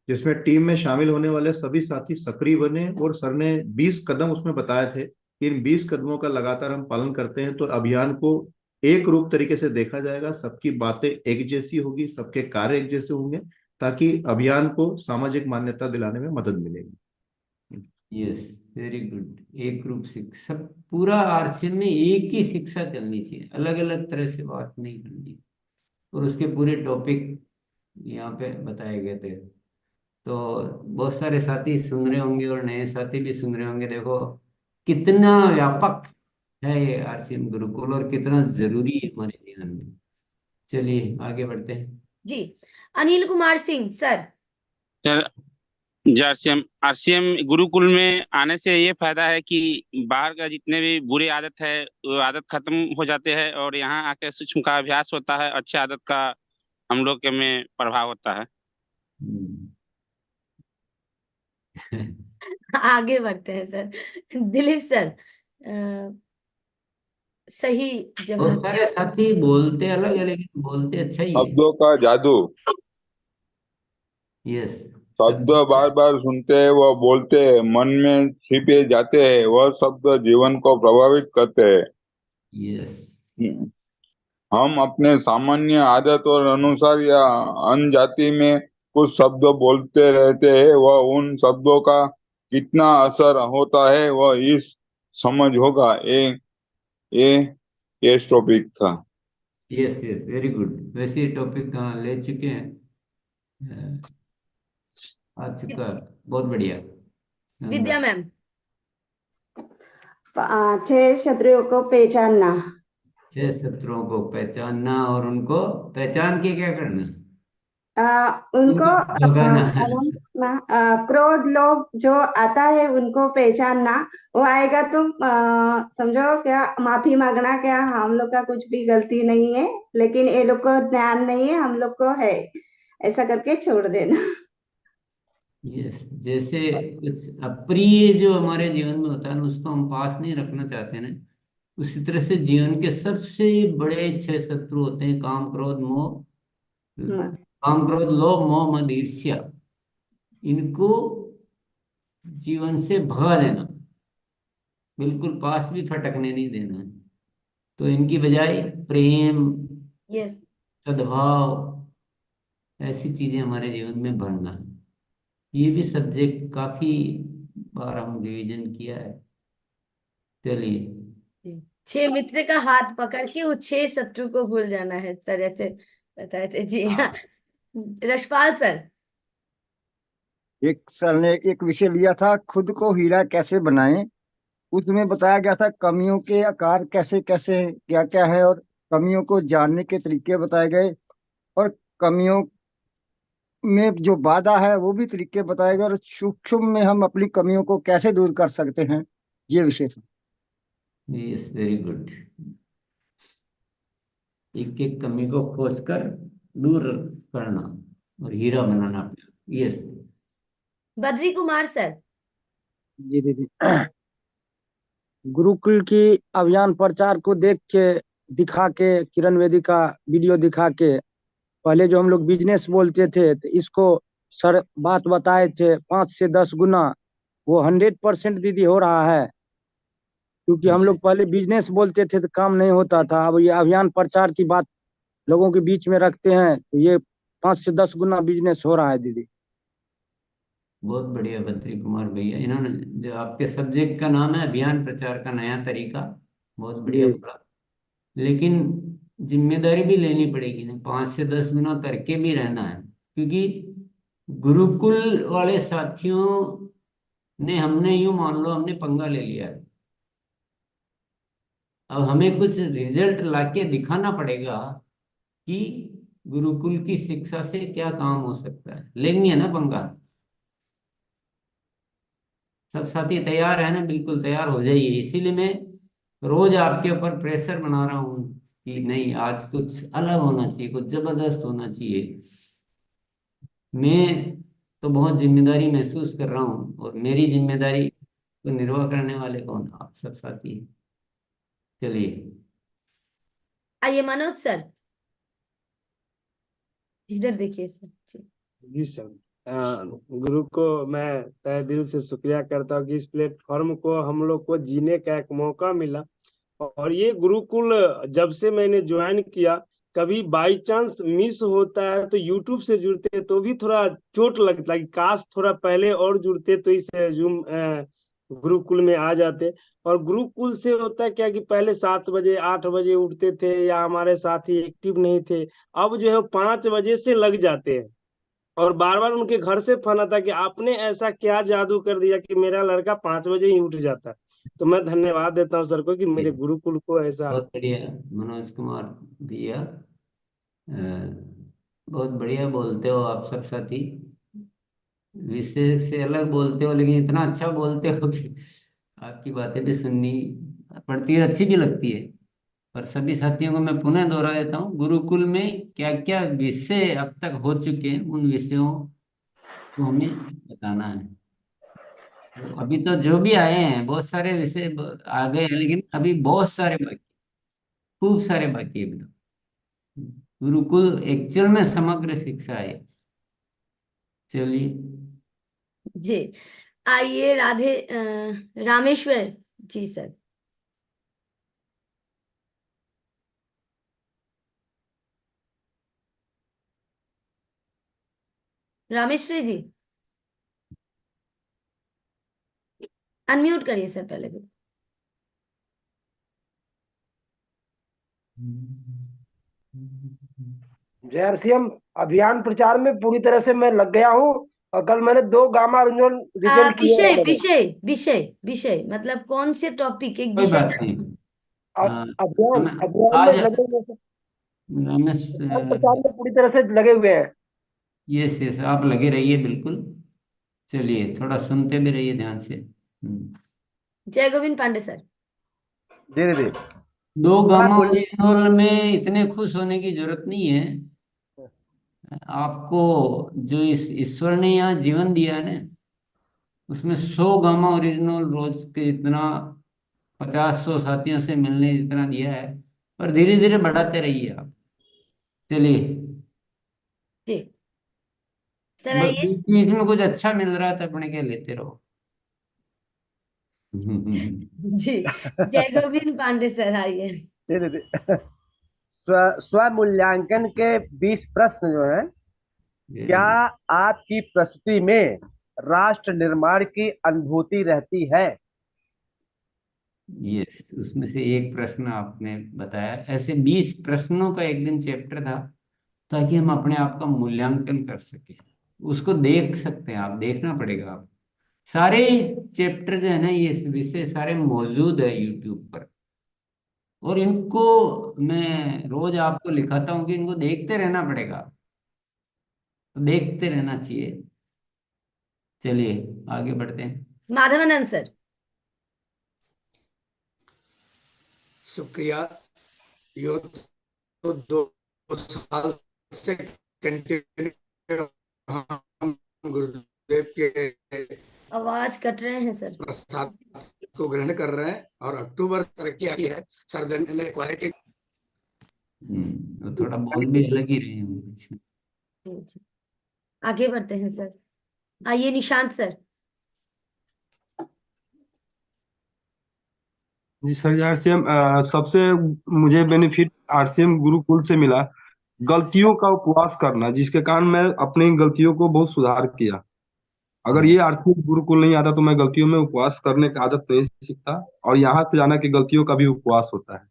जिसमें टीम में शामिल होने वाले सभी साथी सक्रिय बने, और सर ने 20 कदम उसमें बताए थे कि इन 20 कदमों का लगातार हम पालन करते हैं तो अभियान को एक रूप तरीके से देखा जाएगा, सबकी बातें एक जैसी होगी, सबके कार्य एक जैसे होंगे, ताकि अभियान को सामाजिक मान्यता दिलाने में मदद मिलेगी। Yes, very good. एक रूप शिक्षा, पूरा आरसीएम में एक ही शिक्षा चलनी चाहिए, अलग अलग तरह से बात नहीं करनी। और उसके पूरे टॉपिक यहाँ पे बताए गए थे, तो बहुत सारे साथी सुन रहे होंगे और नए साथी भी सुन रहे होंगे। देखो कितना व्यापक है ये आरसीएम गुरुकुल और कितना जरूरी है हमारे जीवन में। चलिए आगे बढ़ते हैं। जी Anil Kumar Singh sir. Sir, RCM RCM Gurukul में आने से ये फायदा है कि बाहर का जितने भी बुरी आदत है वो आदत खत्म हो जाते हैं, और यहाँ आके सूक्ष्म का अभ्यास होता है, अच्छे आदत का हम लोग के में प्रभाव होता है। आगे बढ़ते हैं सर। दिलीप सर। सही बहुत जवाब। सारे साथी बोलते अलग है लेकिन बोलते अच्छा ही है। शब्दों का जादू। यस, शब्द बार बार सुनते हैं, वह बोलते हैं, मन में छिपे जाते हैं, वह शब्द जीवन को प्रभावित करते हैं। यस, हम अपने सामान्य आदत और अनुसार या अनजाति में कुछ शब्द बोलते रहते हैं, वह उन शब्दों का कितना असर होता है वह इस समझ होगा। ये टॉपिक था। Yes, yes, very good. वैसे टॉपिक कहाँ ले चुके हैं, आ चुका, बहुत बढ़िया। विद्या मैम। 6 शत्रुओं को पहचानना। 6 शत्रुओं को पहचानना और उनको पहचान के क्या करना, उनको भगाना। क्रोध लोभ जो आता है उनको पहचानना। वो आएगा तो समझो क्या माफी मांगना, क्या हम लोग का कुछ भी गलती नहीं है, लेकिन ये लोग को ध्यान नहीं है, हम लोग को है, ऐसा करके छोड़ देना। यस, जैसे कुछ अप्रिय जो हमारे जीवन में होता है ना, उसको हम पास नहीं रखना चाहते ना, उसी तरह से जीवन के सबसे बड़े 6 शत्रु होते हैं, काम क्रोध मोह, काम क्रोध लोभ मोह मद ईर्ष्या। इनको जीवन से भगा देना, बिल्कुल पास भी फटकने नहीं देना है। तो इनकी बजाय प्रेम, यस, सद्भाव, ऐसी चीजें हमारे जीवन में भरना है। ये भी सब्जेक्ट काफी बार हम रिवीजन किया है। चलिए। 6 मित्र का हाथ पकड़ के वो 6 शत्रु को भूल जाना है सर, ऐसे बताए थे। जी हाँ। रशपाल सर। एक सर ने एक विषय लिया था, खुद को हीरा कैसे बनाएं। उसमें बताया गया था कमियों के आकार कैसे कैसे क्या क्या है, और कमियों को जानने के तरीके बताए गए, और कमियों में जो बाधा है वो भी तरीके बताए गए, और सूक्ष्म में हम अपनी कमियों को कैसे दूर कर सकते हैं, ये विषय था। Yes, very good. एक एक कमी को खोजकर दूर करना और हीरा बनाना अपना। Yes, Badri Kumar sir. जी दीदी। गुरुकुल की अभियान प्रचार को देख के, दिखा के, किरण बेदी का वीडियो दिखा के, पहले जो हम लोग बिजनेस बोलते थे तो इसको सर बात बताए थे 5 से 10 गुना, वो 100% दीदी हो रहा है। क्योंकि हम लोग पहले बिजनेस बोलते थे तो काम नहीं होता था, अब ये अभियान प्रचार की बात लोगों के बीच में रखते हैं तो ये 5 से 10 गुना बिजनेस हो रहा है दीदी। बहुत बढ़िया बद्री कुमार भैया। इन्होंने जो आपके सब्जेक्ट का नाम है अभियान प्रचार का नया तरीका, बहुत बढ़िया बोला। लेकिन जिम्मेदारी भी लेनी पड़ेगी ना, 5 से 10 गुना करके भी रहना है, क्योंकि गुरुकुल वाले साथियों ने, हमने यूं मान लो हमने पंगा ले लिया है, अब हमें कुछ रिजल्ट लाके दिखाना पड़ेगा कि गुरुकुल की शिक्षा से क्या काम हो सकता है। लेंगे ना पंगा? सब साथी तैयार है ना? बिल्कुल तैयार हो जाइए। इसीलिए मैं रोज आपके ऊपर प्रेशर बना रहा हूँ कि नहीं आज कुछ अलग होना चाहिए, कुछ जबरदस्त होना चाहिए। मैं तो बहुत जिम्मेदारी महसूस कर रहा हूँ, और मेरी जिम्मेदारी को निर्वाह करने वाले कौन? आप सब साथी हैं। चलिए आइए मनोज सर, इधर देखिए सर जी। जी सर, गुरु को मैं तहे दिल से शुक्रिया करता हूँ कि इस प्लेटफॉर्म को हम लोग को जीने का एक मौका मिला। और ये गुरुकुल जब से मैंने ज्वाइन किया, कभी बाई चांस मिस होता है तो यूट्यूब से जुड़ते हैं तो भी थोड़ा चोट लगता है कि काश थोड़ा पहले और जुड़ते तो इस जूम गुरुकुल में आ जाते। और गुरुकुल से होता है क्या कि पहले 7 बजे 8 बजे उठते थे या हमारे साथी एक्टिव नहीं थे, अब जो है 5 बजे से लग जाते हैं। और बार बार उनके घर से फोन आता कि आपने ऐसा क्या जादू कर दिया कि मेरा लड़का 5 बजे ही उठ जाता है। तो मैं धन्यवाद देता हूँ सर को कि मेरे गुरुकुल को ऐसा। बहुत बढ़िया मनोज कुमार भैया, बहुत बढ़िया बोलते हो आप सब साथी। विषय से अलग बोलते हो, लेकिन इतना अच्छा बोलते हो कि आपकी बातें भी सुननी पड़ती है, अच्छी भी लगती है। पर सभी साथियों को मैं पुनः दोहरा देता हूँ, गुरुकुल में क्या क्या विषय अब तक हो चुके हैं, उन विषयों को हमें बताना है। तो अभी तो जो भी आए हैं बहुत सारे विषय आ गए हैं, लेकिन अभी बहुत सारे बाकी, खूब सारे बाकी है अभी तो। गुरुकुल एक्चुअल में समग्र शिक्षा है। चलिए जी आइए रामेश्वर जी सर। रामेश्वरी जी अनम्यूट करिए सर पहले भी। जय आरसीएम अभियान प्रचार में पूरी तरह से मैं लग गया हूँ। और कल मैंने 2 गामा रिजल्ट किए विषय हैं। विषय विषय विषय मतलब कौन से टॉपिक, एक कोई विषय बात नहीं। अभियान अभियान आज में लगे हुए हैं। रमेश, अभियान प्रचार में पूरी तरह से लगे हुए हैं। यस यस, आप लगे रहिए बिल्कुल। चलिए थोड़ा सुनते भी रहिए ध्यान से। जय गोविंद पांडे सर। जी जी। 2 गामा ओरिजिनल में इतने खुश होने की जरूरत नहीं है। आपको जो इस ईश्वर ने यहाँ जीवन दिया है ना, उसमें 100 गामा ओरिजिनल रोज के इतना 50-100 साथियों से मिलने जितना दिया है, पर धीरे धीरे बढ़ाते रहिए आप। चलिए जी सर बस आइए। बीच बीच में कुछ अच्छा मिल रहा है तो अपने के लेते रहो। जी जय गोविंद पांडे सर आइए। स्व मूल्यांकन के 20 प्रश्न जो हैं, क्या आपकी प्रस्तुति में राष्ट्र निर्माण की अनुभूति रहती है? यस, उसमें से एक प्रश्न आपने बताया। ऐसे 20 प्रश्नों का एक दिन चैप्टर था, ताकि हम अपने आप का मूल्यांकन कर सके। उसको देख सकते हैं आप, देखना पड़ेगा आप। सारे चैप्टर जो है ना, ये विषय सारे मौजूद है यूट्यूब पर, और इनको मैं रोज आपको लिखाता हूँ कि इनको देखते रहना पड़ेगा, तो देखते रहना चाहिए। चलिए आगे बढ़ते हैं। माधवानंद सर। शुक्रिया। यो तो 2 साल से कंटिन्यू हम गुरुदेव के आवाज कट रहे हैं सर। प्रसाद को ग्रहण कर रहे हैं और अक्टूबर तरक्की आई है सर ने क्वालिटी। तो थोड़ा बोल भी अलग ही रहे हैं। आगे बढ़ते हैं सर। आइए निशांत सर। जी सर, आरसीएम सबसे मुझे बेनिफिट आरसीएम गुरुकुल से मिला गलतियों का उपवास करना, जिसके कारण मैं अपनी गलतियों को बहुत सुधार किया। अगर ये आरसीएम गुरुकुल नहीं आता तो मैं गलतियों में उपवास करने की आदत नहीं सीखता, और यहाँ से जाना कि गलतियों का भी उपवास होता है।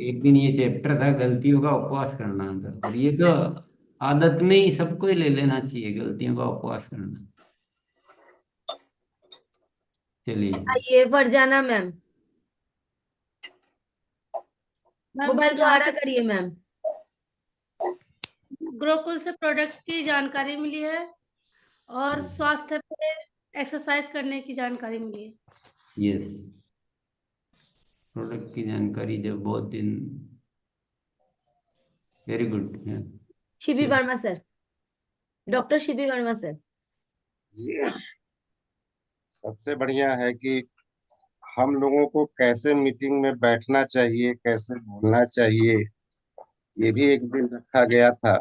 एक दिन ये चैप्टर था गलतियों का उपवास करना था, और ये तो आदत में ही सबको ही ले लेना चाहिए, गलतियों का उपवास करना। चलिए आइए फरजाना मैम। मोबाइल को आड़ा करिए मैम। गुरुकुल से प्रोडक्ट की जानकारी मिली है और स्वास्थ्य पे एक्सरसाइज करने की जानकारी मिली है। यस, प्रोडक्ट की जानकारी जब बहुत दिन very good. Shibi Verma sir, doctor Shibi Verma sir. सबसे बढ़िया है कि हम लोगों को कैसे मीटिंग में बैठना चाहिए, कैसे बोलना चाहिए, ये भी एक दिन रखा गया था।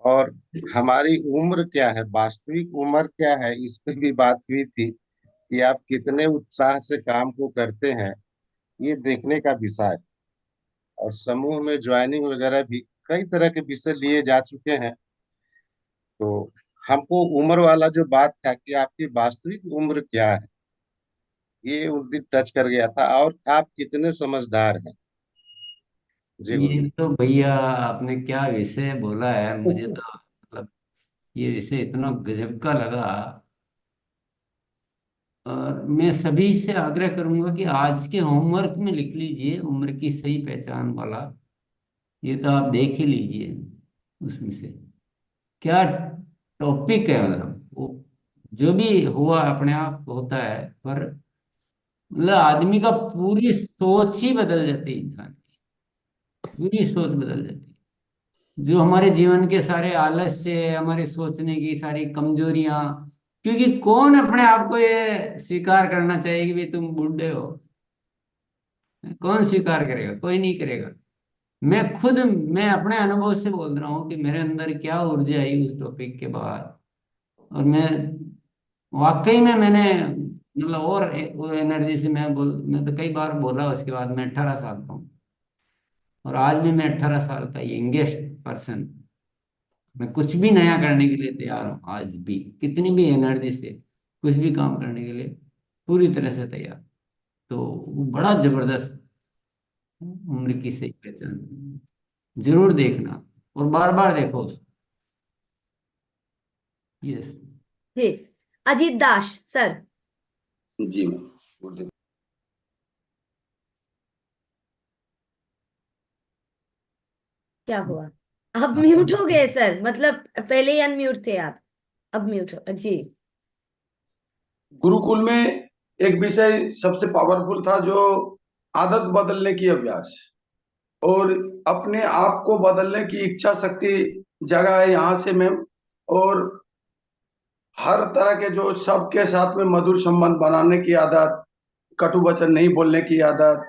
और हमारी उम्र क्या है, वास्तविक उम्र क्या है, इस पे भी बात हुई थी कि आप कितने उत्साह से काम को करते हैं, ये देखने का विषय है। और समूह में ज्वाइनिंग वगैरह भी कई तरह के विषय लिए जा चुके हैं। तो हमको उम्र वाला जो बात था कि आपकी वास्तविक उम्र क्या है, ये उस दिन टच कर गया था। और आप कितने समझदार हैं। जी ये गुरु। तो भैया आपने क्या विषय बोला है, मुझे तो मतलब ये विषय इतना गजब का लगा। और मैं सभी से आग्रह करूंगा कि आज के होमवर्क में लिख लीजिए उम्र की सही पहचान वाला। ये तो आप देख ही लीजिए उसमें से क्या टॉपिक है। मतलब वो जो भी हुआ अपने आप होता है, पर मतलब आदमी का पूरी सोच ही बदल जाती है, इंसान की पूरी सोच बदल जाती है। जो हमारे जीवन के सारे आलस्य, हमारे सोचने की सारी कमजोरियां, क्योंकि कौन अपने आप को ये स्वीकार करना चाहिए कि भाई तुम बूढ़े हो। कौन स्वीकार करेगा, कोई नहीं करेगा। मैं खुद, मैं अपने अनुभव से बोल रहा हूँ कि मेरे अंदर क्या ऊर्जा आई उस टॉपिक के बाद। और मैं वाकई में मैंने मतलब और वो एनर्जी से मैं तो कई बार बोला उसके बाद। मैं 18 साल का हूँ और आज भी मैं 18 साल का यंगेस्ट पर्सन। मैं कुछ भी नया करने के लिए तैयार हूँ आज भी, कितनी भी एनर्जी से कुछ भी काम करने के लिए पूरी तरह से तैयार। तो वो बड़ा जबरदस्त उम्र की सही पहचान, जरूर देखना और बार बार देखो उसको। यस जी, अजीत दास सर। जी मैम। क्या हुआ? अब म्यूट हो गए सर, मतलब पहले ही अनम्यूट थे आप, अब म्यूट हो। जी गुरुकुल में एक विषय सबसे पावरफुल था जो आदत बदलने की अभ्यास और अपने आप को बदलने की इच्छा शक्ति जगा है यहाँ से मैम। और हर तरह के जो सबके साथ में मधुर संबंध बनाने की आदत, कटु वचन नहीं बोलने की आदत,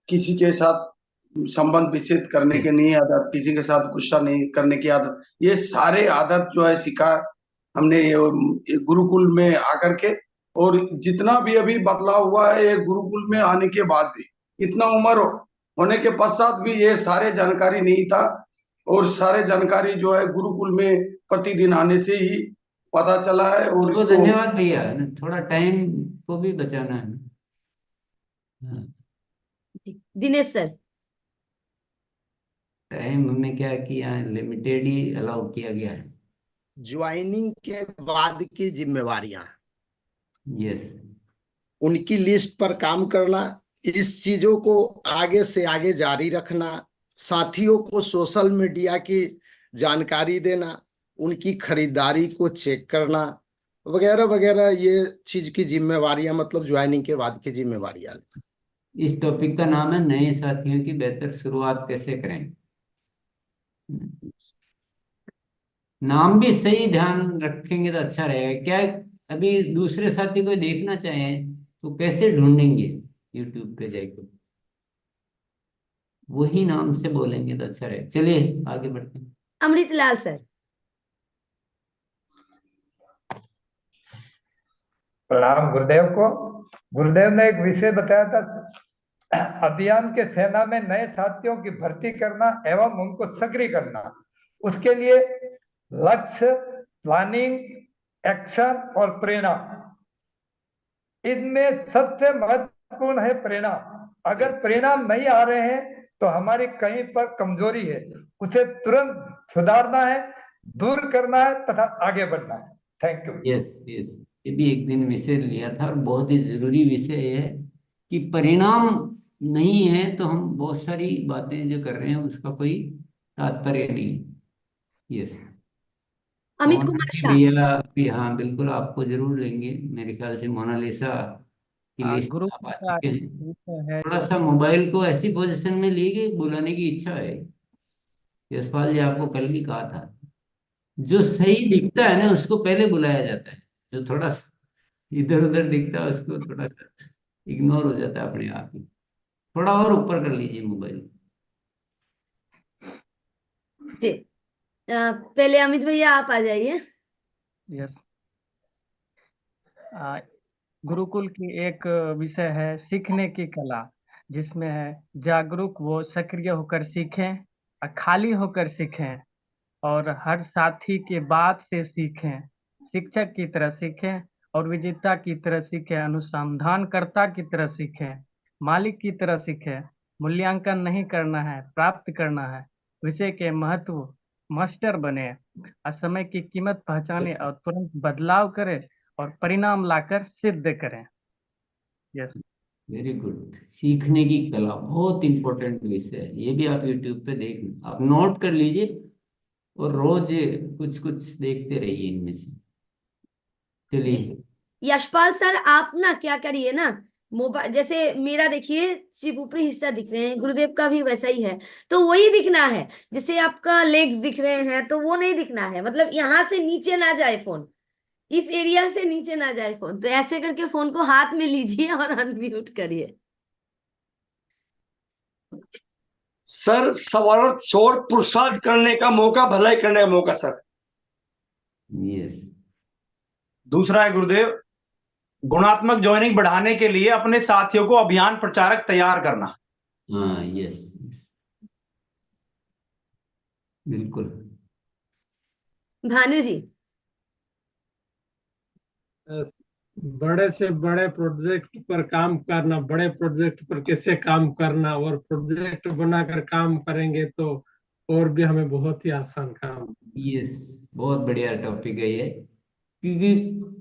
किसी के साथ संबंध विच्छेद करने की नहीं आदत, किसी के साथ गुस्सा नहीं करने की आदत, ये सारे आदत जो है सीखा हमने ये गुरुकुल में आकर के। और जितना भी अभी बदलाव हुआ है ये गुरुकुल में आने के बाद भी, इतना उम्र होने के पश्चात भी ये सारे जानकारी नहीं था। और सारे जानकारी जो है गुरुकुल में प्रतिदिन आने से ही पता चला है। और बहुत इसको धन्यवाद भैया, थोड़ा टाइम को भी बचाना है। हाँ, दिनेश सर। टाइम हमने क्या किया है, लिमिटेड ही अलाउ किया गया है। ज्वाइनिंग के बाद की जिम्मेवारियां, यस, उनकी लिस्ट पर काम करना, इस चीजों को आगे से आगे जारी रखना, साथियों को सोशल मीडिया की जानकारी देना, उनकी खरीदारी को चेक करना वगैरह वगैरह, ये चीज की जिम्मेवारियां, मतलब ज्वाइनिंग के बाद की जिम्मेवारियां। इस टॉपिक का नाम है नए साथियों की बेहतर शुरुआत कैसे करें। नाम भी सही ध्यान रखेंगे तो अच्छा रहेगा। क्या अभी दूसरे साथी को देखना चाहें तो कैसे ढूंढेंगे, यूट्यूब पे जाकर वही नाम से बोलेंगे तो अच्छा रहेगा। चलिए आगे बढ़ते हैं। अमृत लाल सर। प्रणाम गुरुदेव को। गुरुदेव ने एक विषय बताया था, अभियान के सेना में नए साथियों की भर्ती करना एवं उनको सक्रिय करना। उसके लिए लक्ष्य, प्लानिंग, एक्शन और प्रेरणा, इनमें सबसे महत्वपूर्ण है प्रेरणा। अगर प्रेरणा नहीं आ रहे हैं तो हमारी कहीं पर कमजोरी है, उसे तुरंत सुधारना है, दूर करना है तथा आगे बढ़ना है। Thank you. यस यस, ये भी एक दिन विषय लिया था और बहुत ही जरूरी विषय है कि परिणाम नहीं है तो हम बहुत सारी बातें जो कर रहे हैं उसका कोई तात्पर्य नहीं। यस, अमित कुमार शाह। भैया भी, हाँ बिल्कुल आपको जरूर लेंगे। मेरे ख्याल से मोनालिसा की लिस्ट गुरु आप आ का चुके हैं। विषय है थोड़ा सा मोबाइल को ऐसी पोजीशन में लिए कि बुलाने की इच्छा है यशपाल जी आपको कल भी कहा था, जो सही दिखता है ना उसको पहले बुलाया जाता है, जो थोड़ा इधर उधर दिखता है उसको थोड़ा सा इग्नोर हो जाता है अपने आप ही। थोड़ा और ऊपर कर लीजिए मोबाइल। जी पहले अमित भैया आप आ जाइए। यस, गुरुकुल की एक विषय है सीखने की कला, जिसमें है जागरूक वो सक्रिय होकर सीखें, खाली होकर सीखें, और हर साथी के बात से सीखें, शिक्षक की तरह सीखें और विजेता की तरह सीखें, अनुसंधानकर्ता की तरह सीखें, मालिक की तरह सीखें। मूल्यांकन नहीं करना है, प्राप्त करना है। विषय के महत्व मास्टर बने, समय की कीमत पहचाने और तुरंत बदलाव करें और परिणाम लाकर सिद्ध करें। Yes, very good. सीखने की कला बहुत इंपॉर्टेंट विषय है, ये भी आप यूट्यूब पे देख, आप नोट कर लीजिए और रोज कुछ कुछ देखते रहिए इनमें से। चलिए यशपाल सर आप ना क्या करिए ना, मोबाइल जैसे मेरा देखिए सिर्फ ऊपरी हिस्सा दिख रहे हैं, गुरुदेव का भी वैसा ही है, तो वही दिखना है। जैसे आपका लेग्स दिख रहे हैं तो वो नहीं दिखना है, मतलब यहाँ से नीचे ना जाए फोन, इस एरिया से नीचे ना जाए फोन। तो ऐसे करके फोन को हाथ में लीजिए और अनम्यूट करिए। सर सवाल छोड़ पुरुषार्थ करने का मौका, भलाई करने का मौका सर। यस। दूसरा है गुरुदेव, गुणात्मक ज्वाइनिंग बढ़ाने के लिए अपने साथियों को अभियान प्रचारक तैयार करना। हाँ यस, बिल्कुल। भानु जी। बड़े से बड़े प्रोजेक्ट पर काम करना, बड़े प्रोजेक्ट पर कैसे काम करना, और प्रोजेक्ट बनाकर काम करेंगे तो और भी हमें बहुत ही आसान काम। यस, बहुत बढ़िया टॉपिक है ये, क्योंकि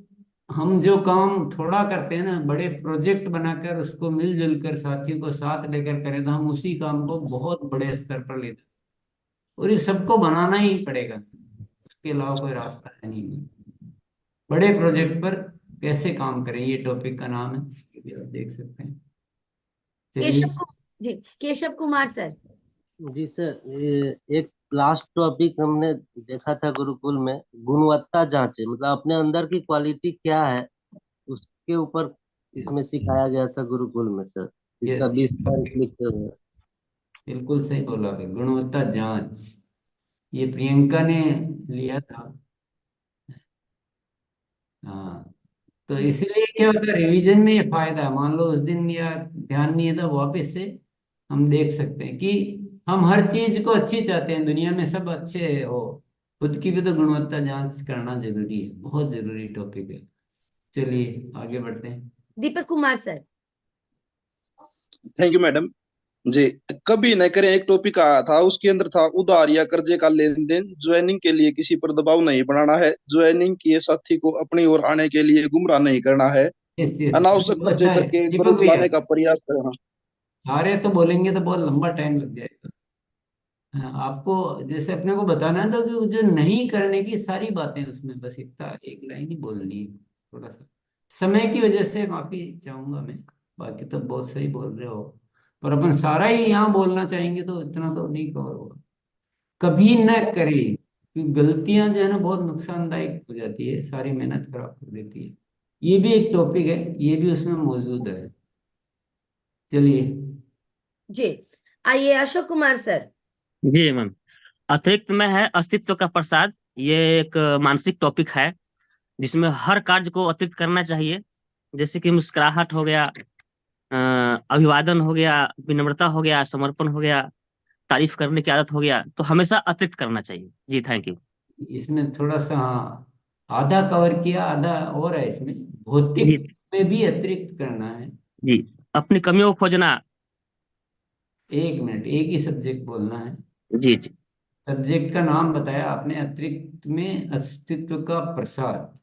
हम जो काम थोड़ा करते हैं ना, बड़े प्रोजेक्ट बनाकर उसको मिलजुल कर साथियों को साथ लेकर करें तो हम उसी काम को बहुत बड़े स्तर पर लेते हैं, और ये सबको बनाना ही पड़ेगा, उसके अलावा कोई रास्ता है नहीं। बड़े प्रोजेक्ट पर कैसे काम करें, ये टॉपिक का नाम है, ये भी आप देख सकते हैं। चलिए केशव कुमार सर। जी सर, एक लास्ट टॉपिक हमने देखा था गुरुकुल में, गुणवत्ता जांचे, मतलब अपने अंदर की क्वालिटी क्या है उसके ऊपर इसमें सिखाया गया था गुरुकुल में सर। इसका 20 पॉइंट लिखते हुए। बिल्कुल सही बोला, गुणवत्ता जांच, ये प्रियंका ने लिया था। हाँ, तो इसलिए क्या होता है, रिवीजन में ये फायदा है। मान लो उस दिन या ध्यान नहीं है तो वापस से हम देख सकते हैं कि हम हर चीज को अच्छी चाहते हैं, दुनिया में सब अच्छे हो, खुद की भी तो गुणवत्ता जांच करना जरूरी है, बहुत जरूरी टॉपिक है। चलिए आगे बढ़ते हैं। Deepak Kumar sir. Thank you madam जी। कभी न करें एक टॉपिक आया था, उसके अंदर था उधार या कर्जे का लेन देन। ज्वाइनिंग के लिए किसी पर दबाव नहीं बनाना है, ज्वाइनिंग किए साथी को अपनी ओर आने के लिए गुमराह नहीं करना है, अनावश्यक खर्चे करके ग्रोथ लाने का प्रयास करना। सारे तो बोलेंगे तो बहुत लंबा टाइम लग जाएगा। हाँ, आपको जैसे अपने को बताना है तो कि जो नहीं करने की सारी बातें उसमें बस इतना एक लाइन ही बोलनी है। थोड़ा सा समय की वजह से माफी चाहूंगा मैं, बाकी तो बहुत सही बोल रहे हो, पर अपन सारा ही यहाँ बोलना चाहेंगे तो इतना तो नहीं कवर होगा। कभी न करें, क्योंकि गलतियां जो है ना बहुत नुकसानदायक हो जाती है, सारी मेहनत खराब कर देती है। ये भी एक टॉपिक है, ये भी उसमें मौजूद है। चलिए जी आइए अशोक कुमार सर। जी मैम, अतिरिक्त में है अस्तित्व का प्रसाद। ये एक मानसिक टॉपिक है जिसमें हर कार्य को अतिरिक्त करना चाहिए, जैसे कि मुस्कुराहट हो गया, अभिवादन हो गया, विनम्रता हो गया, समर्पण हो गया, तारीफ करने की आदत हो गया, तो हमेशा अतिरिक्त करना चाहिए। जी थैंक यू। इसमें थोड़ा सा आधा कवर किया, आधा और है इसमें, भौतिक में भी अतिरिक्त करना है। जी, अपनी कमियों को खोजना। 1 मिनट, एक ही सब्जेक्ट बोलना है। जी जी। सब्जेक्ट का नाम बताया आपने, अतिरिक्त में अस्तित्व का प्रसाद,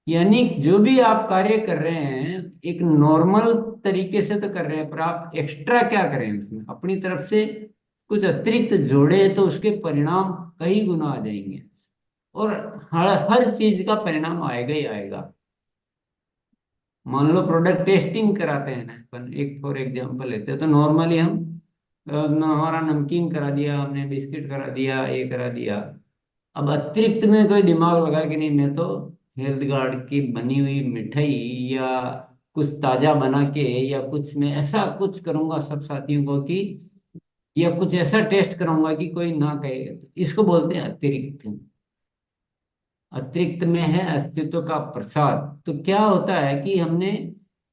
यानी जो भी आप कार्य कर रहे हैं एक नॉर्मल तरीके से तो कर रहे हैं, पर आप एक्स्ट्रा क्या करें, उसमें अपनी तरफ से कुछ अतिरिक्त जोड़े तो उसके परिणाम कई गुना आ जाएंगे, और हर चीज का परिणाम आएगा ही आएगा। मान लो प्रोडक्ट टेस्टिंग कराते हैं ना अपन, एक फॉर एग्जांपल लेते हैं, तो नॉर्मली हम हमारा नमकीन करा दिया, हमने बिस्किट करा दिया, ये करा दिया। अब अतिरिक्त में कोई दिमाग लगा कि नहीं मैं तो हेल्थ गार्ड की बनी हुई मिठाई या कुछ ताजा बना के या कुछ मैं ऐसा कुछ करूंगा सब साथियों को कि, या कुछ ऐसा टेस्ट कराऊंगा कि कोई ना कहे, इसको बोलते हैं अतिरिक्त। अतिरिक्त में है अस्तित्व का प्रसाद। तो क्या होता है कि हमने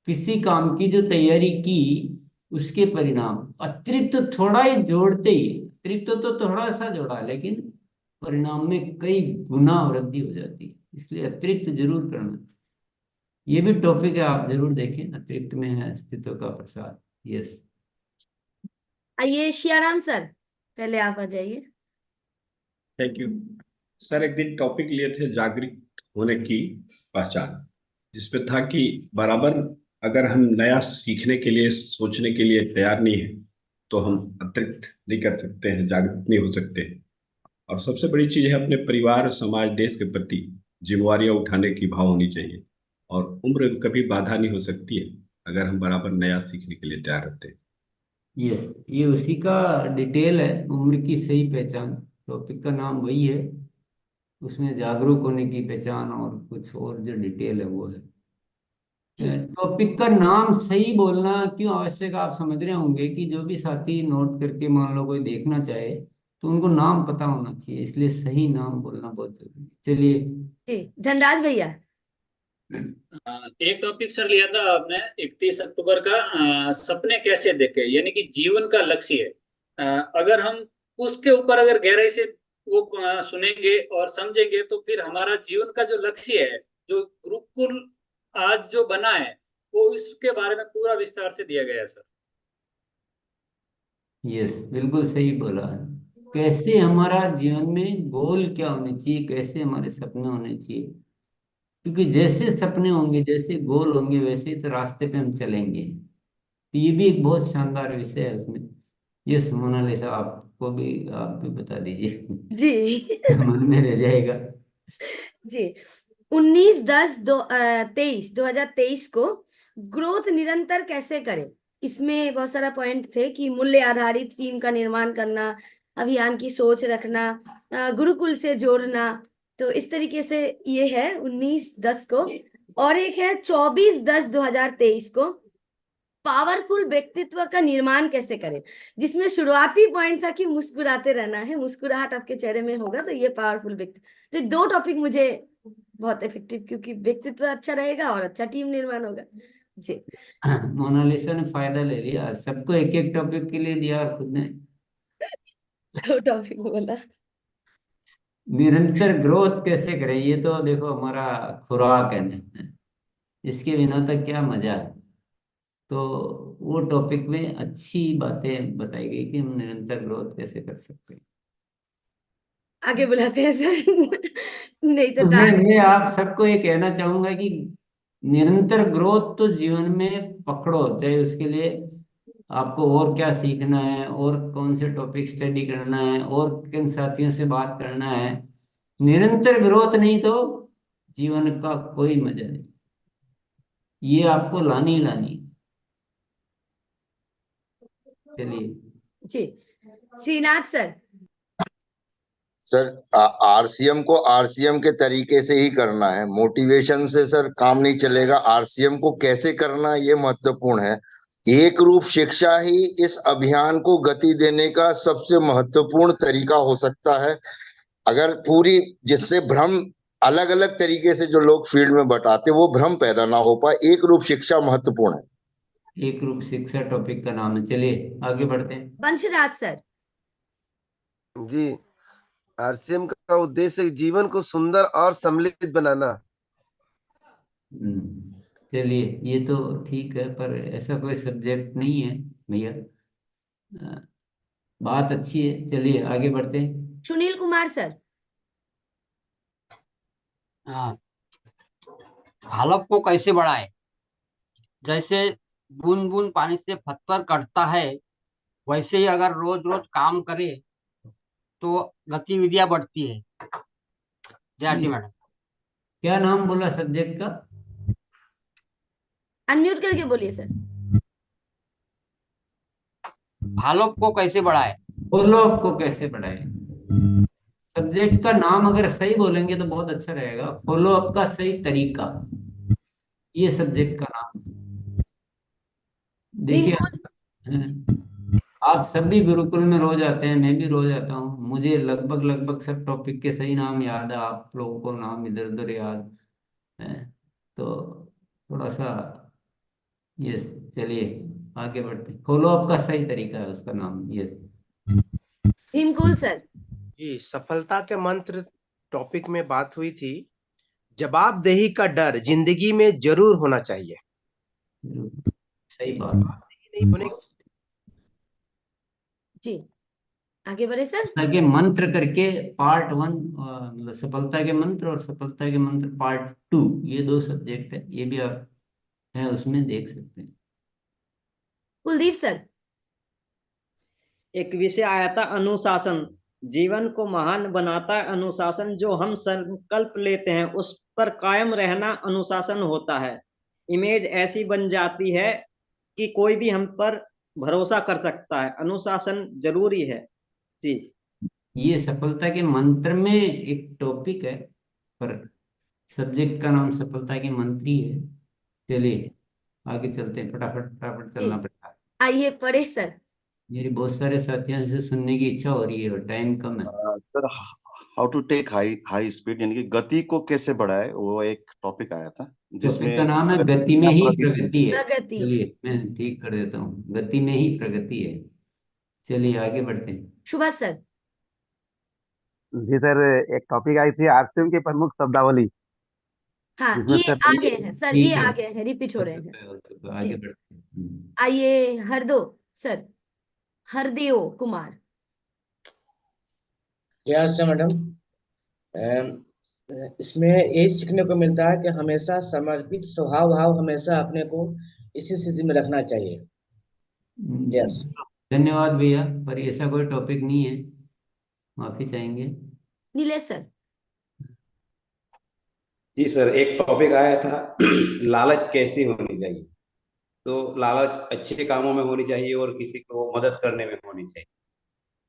किसी काम की जो तैयारी की उसके परिणाम अतिरिक्त थोड़ा ही जोड़ते ही, अतिरिक्त तो थोड़ा सा जोड़ा लेकिन परिणाम में कई गुना वृद्धि हो जाती है, इसलिए अतिरिक्त जरूर करना। ये भी टॉपिक है, आप जरूर देखें, अतिरिक्त में है अस्तित्व का प्रसाद। यस, आइए शियाराम सर, पहले आप आ जाइए। Thank you sir. एक दिन टॉपिक लिए थे जागृत होने की पहचान, जिसपे था कि बराबर अगर हम नया सीखने के लिए सोचने के लिए तैयार नहीं है तो हम अतिरिक्त नहीं कर सकते हैं, जागृत नहीं हो सकते हैं। और सबसे बड़ी चीज है अपने परिवार, समाज, देश के प्रति जिम्मेवारियां उठाने की भाव होनी चाहिए। और उम्र कभी बाधा नहीं हो सकती है अगर हम बराबर नया सीखने के लिए तैयार रहते हैं। यस, ये उसी का डिटेल है, उम्र की सही पहचान। टॉपिक का नाम वही है, उसमें जागरूक होने की पहचान और कुछ और जो डिटेल है वो है। टॉपिक का नाम सही बोलना क्यों आवश्यक, आप समझ रहे होंगे कि जो भी साथी नोट करके मान लो कोई देखना चाहे तो उनको नाम पता होना चाहिए, इसलिए सही नाम बोलना बहुत जरूरी है। चलिए जी, धनराज भैया। एक टॉपिक सर लिया था आपने 31 अक्टूबर का, सपने कैसे देखे, यानी कि जीवन का लक्ष्य है। अगर हम उसके ऊपर अगर गहराई से वो सुनेंगे और समझेंगे तो फिर हमारा जीवन का जो लक्ष्य है, जो गुरुकुल आज जो बना है, वो इसके बारे में पूरा विस्तार से दिया गया है सर। यस, बिल्कुल सही बोला। कैसे हमारा जीवन में गोल क्या होने चाहिए, कैसे हमारे सपने होने चाहिए, क्योंकि जैसे सपने होंगे, जैसे गोल होंगे, वैसे ही तो रास्ते पे हम चलेंगे। तो ये भी एक बहुत शानदार विषय है उसमें। यस मोनालिसा, आपको भी, आप भी बता दीजिए जी मन में रह जाएगा। जी, 19/10/2023 को ग्रोथ निरंतर कैसे करें, इसमें बहुत सारा पॉइंट थे कि मूल्य आधारित टीम का निर्माण करना, अभियान की सोच रखना, गुरुकुल से जोड़ना। तो इस तरीके से ये है 19/10 को। और एक है 24/10/2023 को पावरफुल व्यक्तित्व का निर्माण कैसे करें, जिसमें शुरुआती पॉइंट था कि मुस्कुराते रहना है, मुस्कुराहट आपके चेहरे में होगा तो ये पावरफुल व्यक्तित्व। तो दो टॉपिक मुझे बहुत इफेक्टिव, क्योंकि व्यक्तित्व अच्छा रहेगा और अच्छा टीम निर्माण होगा। जी मोनालिसा ने फायदा ले लिया, सबको एक एक टॉपिक के लिए दिया और खुद ने दो टॉपिक बोला। निरंतर ग्रोथ कैसे करें, ये तो देखो हमारा खुराक है ना, इसके बिना तो क्या मजा है। तो वो टॉपिक में अच्छी बातें बताई गई कि हम निरंतर ग्रोथ कैसे कर सकते हैं। आगे बुलाते हैं सर नहीं तो मैं आप सबको ये कहना चाहूंगा कि निरंतर ग्रोथ तो जीवन में पकड़ो, चाहे उसके लिए आपको और क्या सीखना है, और कौन से टॉपिक स्टडी करना है, और किन साथियों से बात करना है। निरंतर ग्रोथ नहीं तो जीवन का कोई मजा नहीं, ये आपको लानी ही लानी है। चलिए जी, श्रीनाथ सर। सर आरसीएम को आरसीएम के तरीके से ही करना है, मोटिवेशन से सर काम नहीं चलेगा। आरसीएम को कैसे करना ये महत्वपूर्ण है। एक रूप शिक्षा ही इस अभियान को गति देने का सबसे महत्वपूर्ण तरीका हो सकता है। अगर पूरी, जिससे भ्रम, अलग अलग तरीके से जो लोग फील्ड में बताते वो भ्रम पैदा ना हो पाए, एक रूप शिक्षा महत्वपूर्ण है। एक रूप शिक्षा टॉपिक का नाम है। चलिए आगे बढ़ते हैं। वंशराज सर। जी, आरसीएम का उद्देश्य जीवन को सुंदर और सम्मिलित बनाना। चलिए ये तो ठीक है, पर ऐसा कोई सब्जेक्ट नहीं है भैया। बात अच्छी है, चलिए आगे बढ़ते हैं। सुनील कुमार सर। हलफ को कैसे बढ़ाए, जैसे बूंद बूंद पानी से पत्थर कटता है, वैसे ही अगर रोज रोज काम करे तो गतिविधियां बढ़ती है। जय आरती मैडम। क्या नाम बोला सब्जेक्ट का? अनम्यूट करके बोलिए सर। फॉलो को कैसे बढ़ाए? फॉलो अप को कैसे बढ़ाए? सब्जेक्ट का नाम अगर सही बोलेंगे तो बहुत अच्छा रहेगा। फॉलो अप का सही तरीका, ये सब्जेक्ट का नाम। देखिए, आप सभी गुरुकुल में रोज आते हैं, मैं भी रोज आता हूँ, मुझे लगभग लगभग सब टॉपिक के सही नाम याद है, आप लोगों को नाम इधर उधर याद है। तो थोड़ा सा, यस, चलिए आगे बढ़ते हैं। फॉलो अप का सही तरीका है उसका नाम, यस। भीमकुल सर। जी, सफलता के मंत्र टॉपिक में बात हुई थी। जवाबदेही का डर जिंदगी में जरूर होना चाहिए। सही बात। नहीं होने जी, आगे बढ़े सर। के मंत्र करके पार्ट 1, मतलब सफलता के मंत्र और सफलता के मंत्र पार्ट 2, ये 2 सब्जेक्ट है, ये भी आप हैं उसमें देख सकते हैं। कुलदीप सर। एक विषय आया था अनुशासन, जीवन को महान बनाता है अनुशासन। जो हम संकल्प लेते हैं उस पर कायम रहना अनुशासन होता है। इमेज ऐसी बन जाती है कि कोई भी हम पर भरोसा कर सकता है। अनुशासन जरूरी है जी। ये सफलता के मंत्र में एक टॉपिक है, पर सब्जेक्ट का नाम सफलता के मंत्र ही है। चलिए आगे चलते हैं, फटाफट फटाफट चलना पड़ता है। आइए पढ़े सर। मेरी बहुत सारे साथियों से सुनने की इच्छा हो रही है और टाइम कम है। Sir, how to take high high speed, यानी कि गति को कैसे बढ़ाए, वो एक टॉपिक आया था टॉपिक का जिसमें नाम है गति में ही प्रगति है। प्रगति। चलिए मैं ठीक कर देता हूँ, गति में ही प्रगति है। चलिए आगे बढ़ते हैं। सुभाष सर। जी सर, एक टॉपिक आई थी आरसीएम की प्रमुख शब्दावली, हाँ, जिसमें ये सर आ गए हैं सर, ये ठीक है, आ गए हैं, रिपीट हो रहे हैं। तो आगे जी, बढ़ते हैं। आइए हरदो sir, Hardev Kumar. Yes madam. इसमें यही सीखने को मिलता है कि हमेशा समर्पित स्वभाव भाव हमेशा अपने को इसी स्थिति में रखना चाहिए। यस। धन्यवाद भैया, पर ऐसा कोई टॉपिक नहीं है, माफी चाहेंगे। नीलेश सर। जी सर, एक टॉपिक आया था लालच कैसी होनी चाहिए। तो लालच अच्छे कामों में होनी चाहिए और किसी को मदद करने में होनी चाहिए।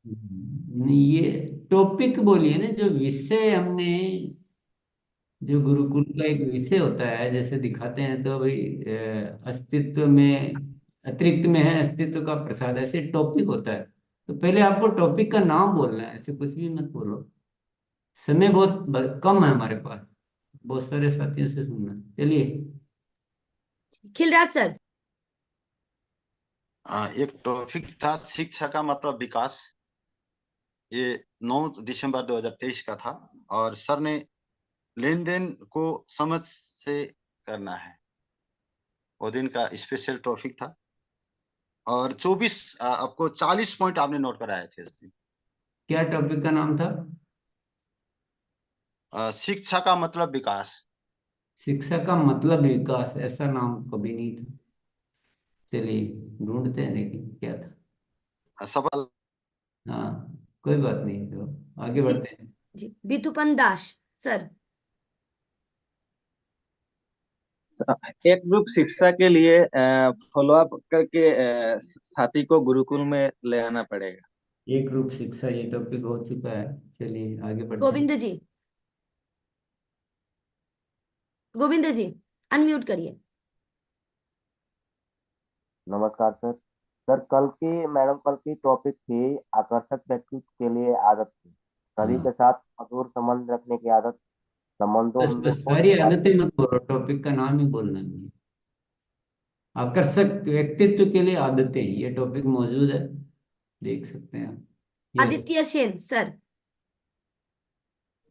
नहीं, ये टॉपिक बोलिए ना, जो विषय हमने, जो गुरुकुल का एक विषय होता है, जैसे दिखाते हैं तो भाई अस्तित्व में, अतिरिक्त में है अस्तित्व का प्रसाद, ऐसे टॉपिक होता है। तो पहले आपको टॉपिक का नाम बोलना है, ऐसे कुछ भी मत बोलो। समय बहुत कम है हमारे पास, बहुत सारे साथियों से सुनना। चलिए खिलराज सर। एक टॉपिक था शिक्षा का मतलब विकास, ये 9 दिसंबर 2023 का था, और सर ने लेन देन को समझ से करना है, वो दिन का स्पेशल टॉपिक था। और 24 आपको 40 पॉइंट आपने नोट कराए थे उस दिन। क्या टॉपिक का नाम था? शिक्षा का मतलब विकास। शिक्षा का मतलब विकास, ऐसा नाम कभी नहीं था। चलिए ढूंढते हैं लेकिन क्या था। सफल। हाँ, कोई बात नहीं, तो आगे बढ़ते हैं। जी, बितुपन दास सर। एक ग्रुप शिक्षा के लिए फॉलो अप करके साथी को गुरुकुल में ले आना पड़ेगा। एक रूप शिक्षा, ये टॉपिक हो चुका है। चलिए आगे बढ़ते हैं। गोविंद जी, गोविंद जी अनम्यूट करिए। नमस्कार सर। सर कल की टॉपिक थी आकर्षक व्यक्तित्व के लिए आदत थी, सभी के साथ मधुर संबंध रखने की आदत, संबंधों बस में बस सारी आदतें मत बोलो, टॉपिक का नाम ही बोलना नहीं। आकर्षक व्यक्तित्व के लिए आदतें, ये टॉपिक मौजूद है, देख सकते हैं आप। Yes, Aditya Sen sir,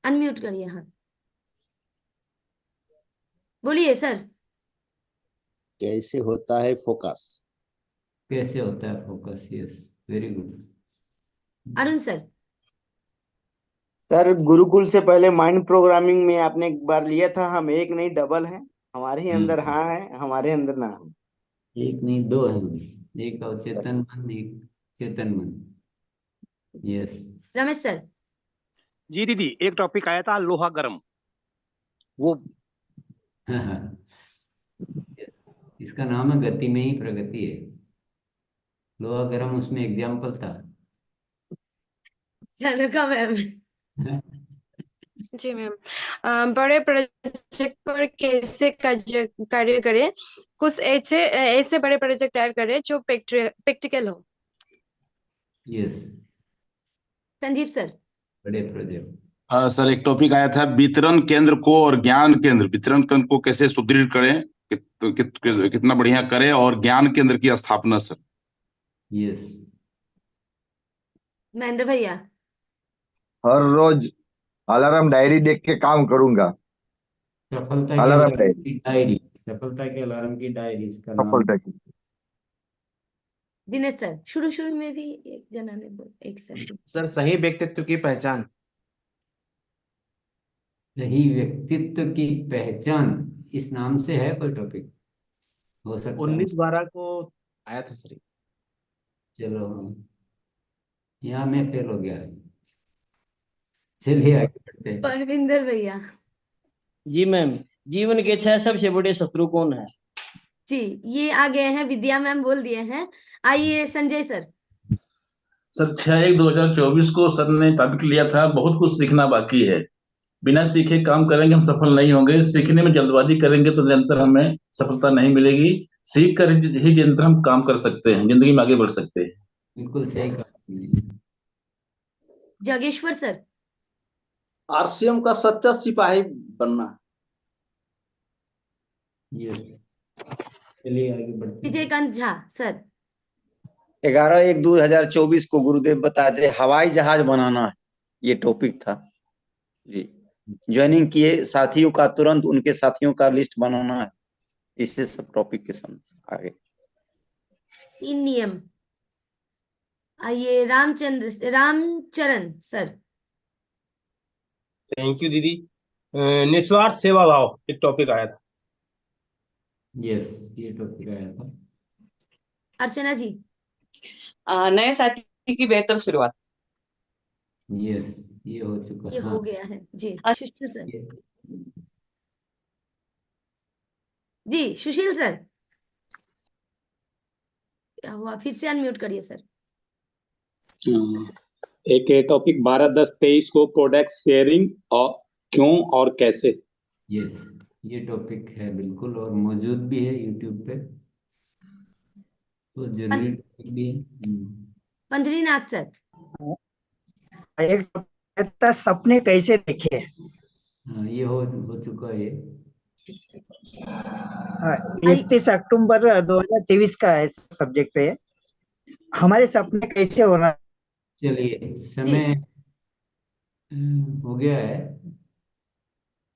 unmute करिए। हाँ बोलिए सर। कैसे होता है फोकस? कैसे होता है focus? Yes, very good. Arun sir. Sir Gurukul से पहले माइंड प्रोग्रामिंग में आपने एक बार लिया था, हम एक नहीं डबल हैं, हमारे ही अंदर हाँ है, हमारे अंदर ना है। एक नहीं दो है, एक अवचेतन मन, एक चेतन मन। यस। रमेश सर। जी दीदी, एक टॉपिक आया था लोहा गर्म, वो इसका नाम है गति में ही प्रगति है। लोहा गर्म उसमें एग्जाम्पल था। सनका मैम। जी मैम, बड़े प्रोजेक्ट पर कैसे कार्य करें, कुछ ऐसे ऐसे बड़े प्रोजेक्ट तैयार करें जो प्रैक्टिकल हो। Yes, Sandeep sir. बड़े प्रोजेक्ट। सर एक टॉपिक आया था वितरण केंद्र को और ज्ञान केंद्र, वितरण केंद्र को कैसे सुदृढ़ करें, कितना बढ़िया करें, और ज्ञान केंद्र की स्थापना सर। यस, महेंद्र भैया। हर रोज अलार्म डायरी देख के काम करूंगा। सफलता के अलार्म अलार्म डायरी, की डायरी, सफलता के अलार्म की डायरी इसका नाम। सफलता की। दिनेश सर, शुरू शुरू में भी एक जना ने एक सेकंड। सर सही व्यक्तित्व की पहचान। सही व्यक्तित्व की पहचान, इस नाम से है कोई टॉपिक? हो सकता है। 19/12 को आया था सर। चलो, यहाँ मैं फेल हो गया। चलिए आगे बढ़ते हैं। परविंदर भैया। जी मैम, जीवन के 6 सबसे बड़े शत्रु कौन है? जी, ये आ गए हैं, विद्या मैम बोल दिए हैं। आइए संजय सर। सर 6/1/2024 को सर ने टॉपिक लिया था बहुत कुछ सीखना बाकी है। बिना सीखे काम करेंगे हम सफल नहीं होंगे। सीखने में जल्दबाजी करेंगे तो निरंतर हमें सफलता नहीं मिलेगी। सीख कर ही निरंतर हम काम कर सकते हैं, जिंदगी में आगे बढ़ सकते हैं। बिल्कुल सही कहा। जगेश्वर सर। आरसीएम का सच्चा सिपाही बनना। यस, चलिए आगे बढ़ते हैं। विजयकांत झा सर। 11/1/2024 को गुरुदेव बताए थे हवाई जहाज बनाना है, ये टॉपिक था जी। ज्वाइनिंग किए साथियों का तुरंत उनके साथियों का लिस्ट बनाना है। इससे सब टॉपिक के सामने आगे 3 नियम। आइए रामचरण सर। थैंक यू दीदी। निस्वार्थ सेवा भाव एक टॉपिक आया था। यस, ये टॉपिक आया था। अर्चना जी। नए साथी की बेहतर शुरुआत। यस, ये हो चुका ये है। हो गया है जी। सुशील सर। जी सुशील सर, क्या हुआ? फिर से अनम्यूट करिए सर। एक टॉपिक 12/10/23 को प्रोडक्ट शेयरिंग और क्यों और कैसे। यस, ये टॉपिक है बिल्कुल, और मौजूद भी है यूट्यूब पे, तो जरूरी टॉपिक भी है। पंद्रीनाथ सर। एक टॉपिक सपने कैसे देखे। हाँ, ये हो चुका है। 31 अक्टूबर 2023 का है सब्जेक्ट है, हमारे सपने कैसे होना। चलिए, समय हो गया है,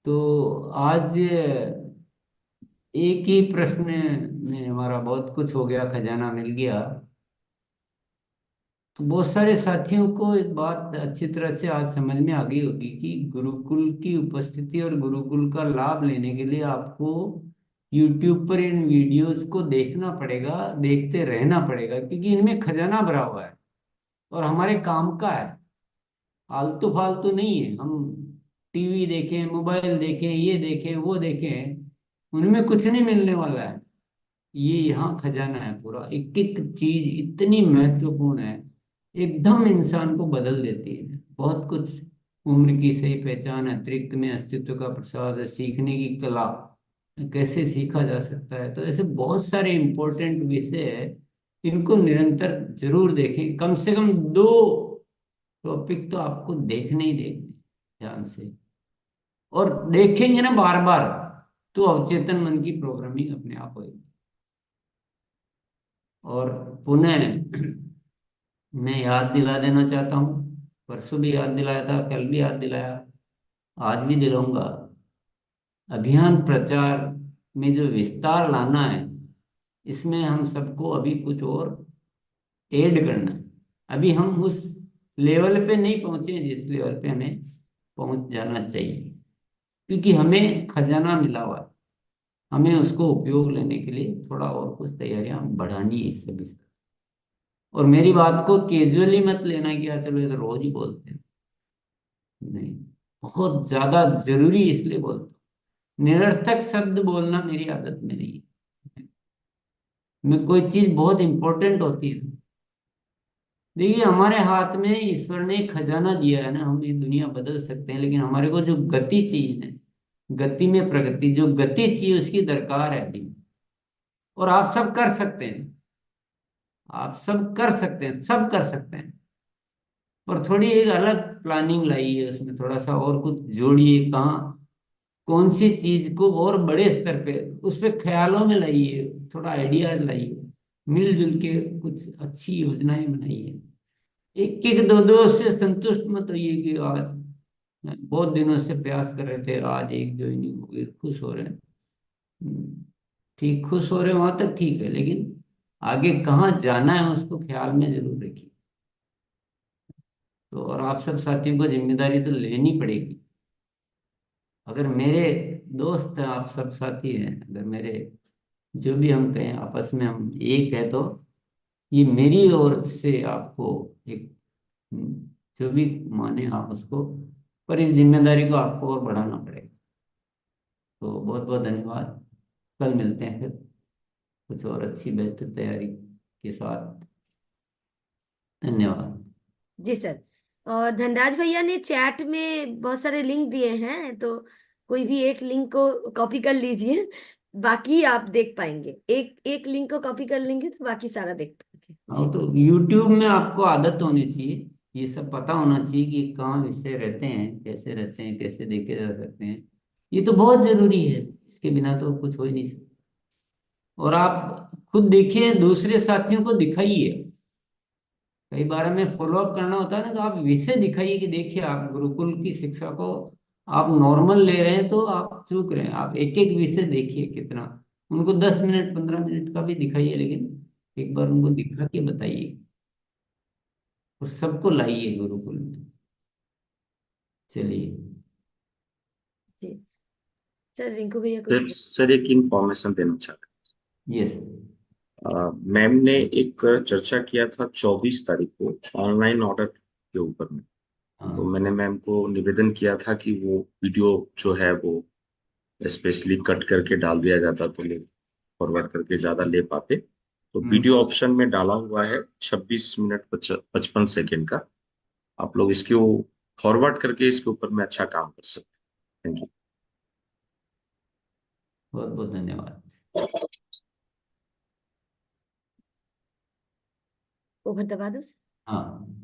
तो आज एक ही प्रश्न में हमारा बहुत कुछ हो गया, खजाना मिल गया। तो बहुत सारे साथियों को एक बात अच्छी तरह से आज समझ में आ गई होगी कि गुरुकुल की उपस्थिति और गुरुकुल का लाभ लेने के लिए आपको YouTube पर इन वीडियोस को देखना पड़ेगा, देखते रहना पड़ेगा, क्योंकि इनमें खजाना भरा हुआ है और हमारे काम का है, आलतू फालतू नहीं है। हम टीवी देखें, मोबाइल देखें, ये देखें, वो देखें, उनमें कुछ नहीं मिलने वाला है। ये यहाँ खजाना है पूरा, एक एक चीज इतनी महत्वपूर्ण है, एकदम इंसान को बदल देती है। बहुत कुछ, उम्र की सही पहचान, अतिरिक्त में अस्तित्व का प्रसाद, सीखने की कला, कैसे सीखा जा सकता है। तो ऐसे बहुत सारे इंपॉर्टेंट विषय है, इनको निरंतर जरूर देखें। कम से कम 2 टॉपिक तो आपको देखने ही देखने ध्यान से, और देखेंगे ना बार बार, तो अवचेतन मन की प्रोग्रामिंग अपने आप होगी। और पुनः मैं याद दिला देना चाहता हूँ, परसों भी याद दिलाया था, कल भी याद दिलाया, आज भी दिलाऊंगा। अभियान प्रचार में जो विस्तार लाना है, इसमें हम सबको अभी कुछ और ऐड करना है। अभी हम उस लेवल पे नहीं पहुंचे जिस लेवल पे हमें पहुंच जाना चाहिए, क्योंकि हमें खजाना मिला हुआ है। हमें उसको उपयोग लेने के लिए थोड़ा और कुछ तैयारियां बढ़ानी है इससे भी। और मेरी बात को कैजुअली मत लेना कि यार चलो ये तो रोज ही बोलते हैं, नहीं, बहुत ज्यादा जरूरी इसलिए बोलता हूँ। निरर्थक शब्द बोलना मेरी आदत में नहीं है। मैं कोई चीज बहुत इंपॉर्टेंट होती है देखिए, हमारे हाथ में ईश्वर ने एक खजाना दिया है ना, हम ये दुनिया बदल सकते हैं, लेकिन हमारे को जो गति चाहिए है, गति में प्रगति, जो गति चाहिए उसकी दरकार है अभी। और आप सब कर सकते हैं, आप सब कर सकते हैं, सब कर सकते हैं। और थोड़ी एक अलग प्लानिंग लाइए, उसमें थोड़ा सा और कुछ जोड़िए, कहाँ कौन सी चीज को और बड़े स्तर पे उस पे ख्यालों में लाइए, थोड़ा आइडियाज लाइए, मिलजुल के कुछ अच्छी योजनाएं बनाइए। एक एक दो दो से संतुष्ट मत होइए कि आज बहुत दिनों से प्रयास कर रहे थे, आज एक ज्वाइनिंग हो गई, खुश हो रहे हैं। ठीक, खुश हो रहे वहां तक ठीक है, लेकिन आगे कहाँ जाना है उसको ख्याल में जरूर रखिए। तो और आप सब साथियों को जिम्मेदारी तो लेनी पड़ेगी। अगर मेरे दोस्त हैं, आप सब साथी हैं, अगर मेरे जो भी हम कहें आपस में हम एक है, तो ये मेरी ओर से आपको एक जो भी माने आप उसको, पर इस जिम्मेदारी को आपको और बढ़ाना पड़ेगा। तो बहुत बहुत धन्यवाद। कल मिलते हैं फिर कुछ और अच्छी बेहतर तैयारी के साथ। धन्यवाद। जी सर। और धनराज भैया ने चैट में बहुत सारे लिंक दिए हैं, तो कोई भी एक लिंक को कॉपी कर लीजिए, बाकी आप देख पाएंगे। एक एक लिंक को कॉपी कर लेंगे तो बाकी सारा देख पाएंगे। हाँ, तो YouTube में आपको आदत होनी चाहिए, ये सब पता होना चाहिए कि कहाँ विषय रहते हैं, कैसे रहते हैं, कैसे देखे जा सकते हैं। ये तो बहुत जरूरी है, इसके बिना तो कुछ हो ही नहीं सकता। और आप खुद देखिए, दूसरे साथियों को दिखाइए। कई बार हमें फॉलोअप करना होता है ना, तो आप विषय दिखाइए कि देखिए, आप गुरुकुल की शिक्षा को आप नॉर्मल ले रहे हैं तो आप चूक रहे हैं। आप एक एक विषय देखिए कितना, उनको 10 मिनट 15 मिनट का भी दिखाइए, लेकिन एक बार उनको दिखा के बताइए और सबको लाइए गुरुकुल में। चलिए। जी सर, रिंकू भैया सर कुछ। सर एक इंफॉर्मेशन देना चाहता यस। हूँ। मैम ने एक चर्चा किया था 24 तारीख को ऑनलाइन ऑर्डर के ऊपर में। तो मैंने मैम को निवेदन किया था कि वो वीडियो जो है वो स्पेशली कट करके डाल दिया जाता तो लोग फॉरवर्ड करके ज्यादा ले पाते। तो वीडियो ऑप्शन में डाला हुआ है 26 मिनट 55 सेकेंड का। आप लोग इसको फॉरवर्ड करके इसके ऊपर में अच्छा काम कर सकते हैं। Thank you. बहुत बहुत धन्यवाद। ओवर दबा दो। हाँ।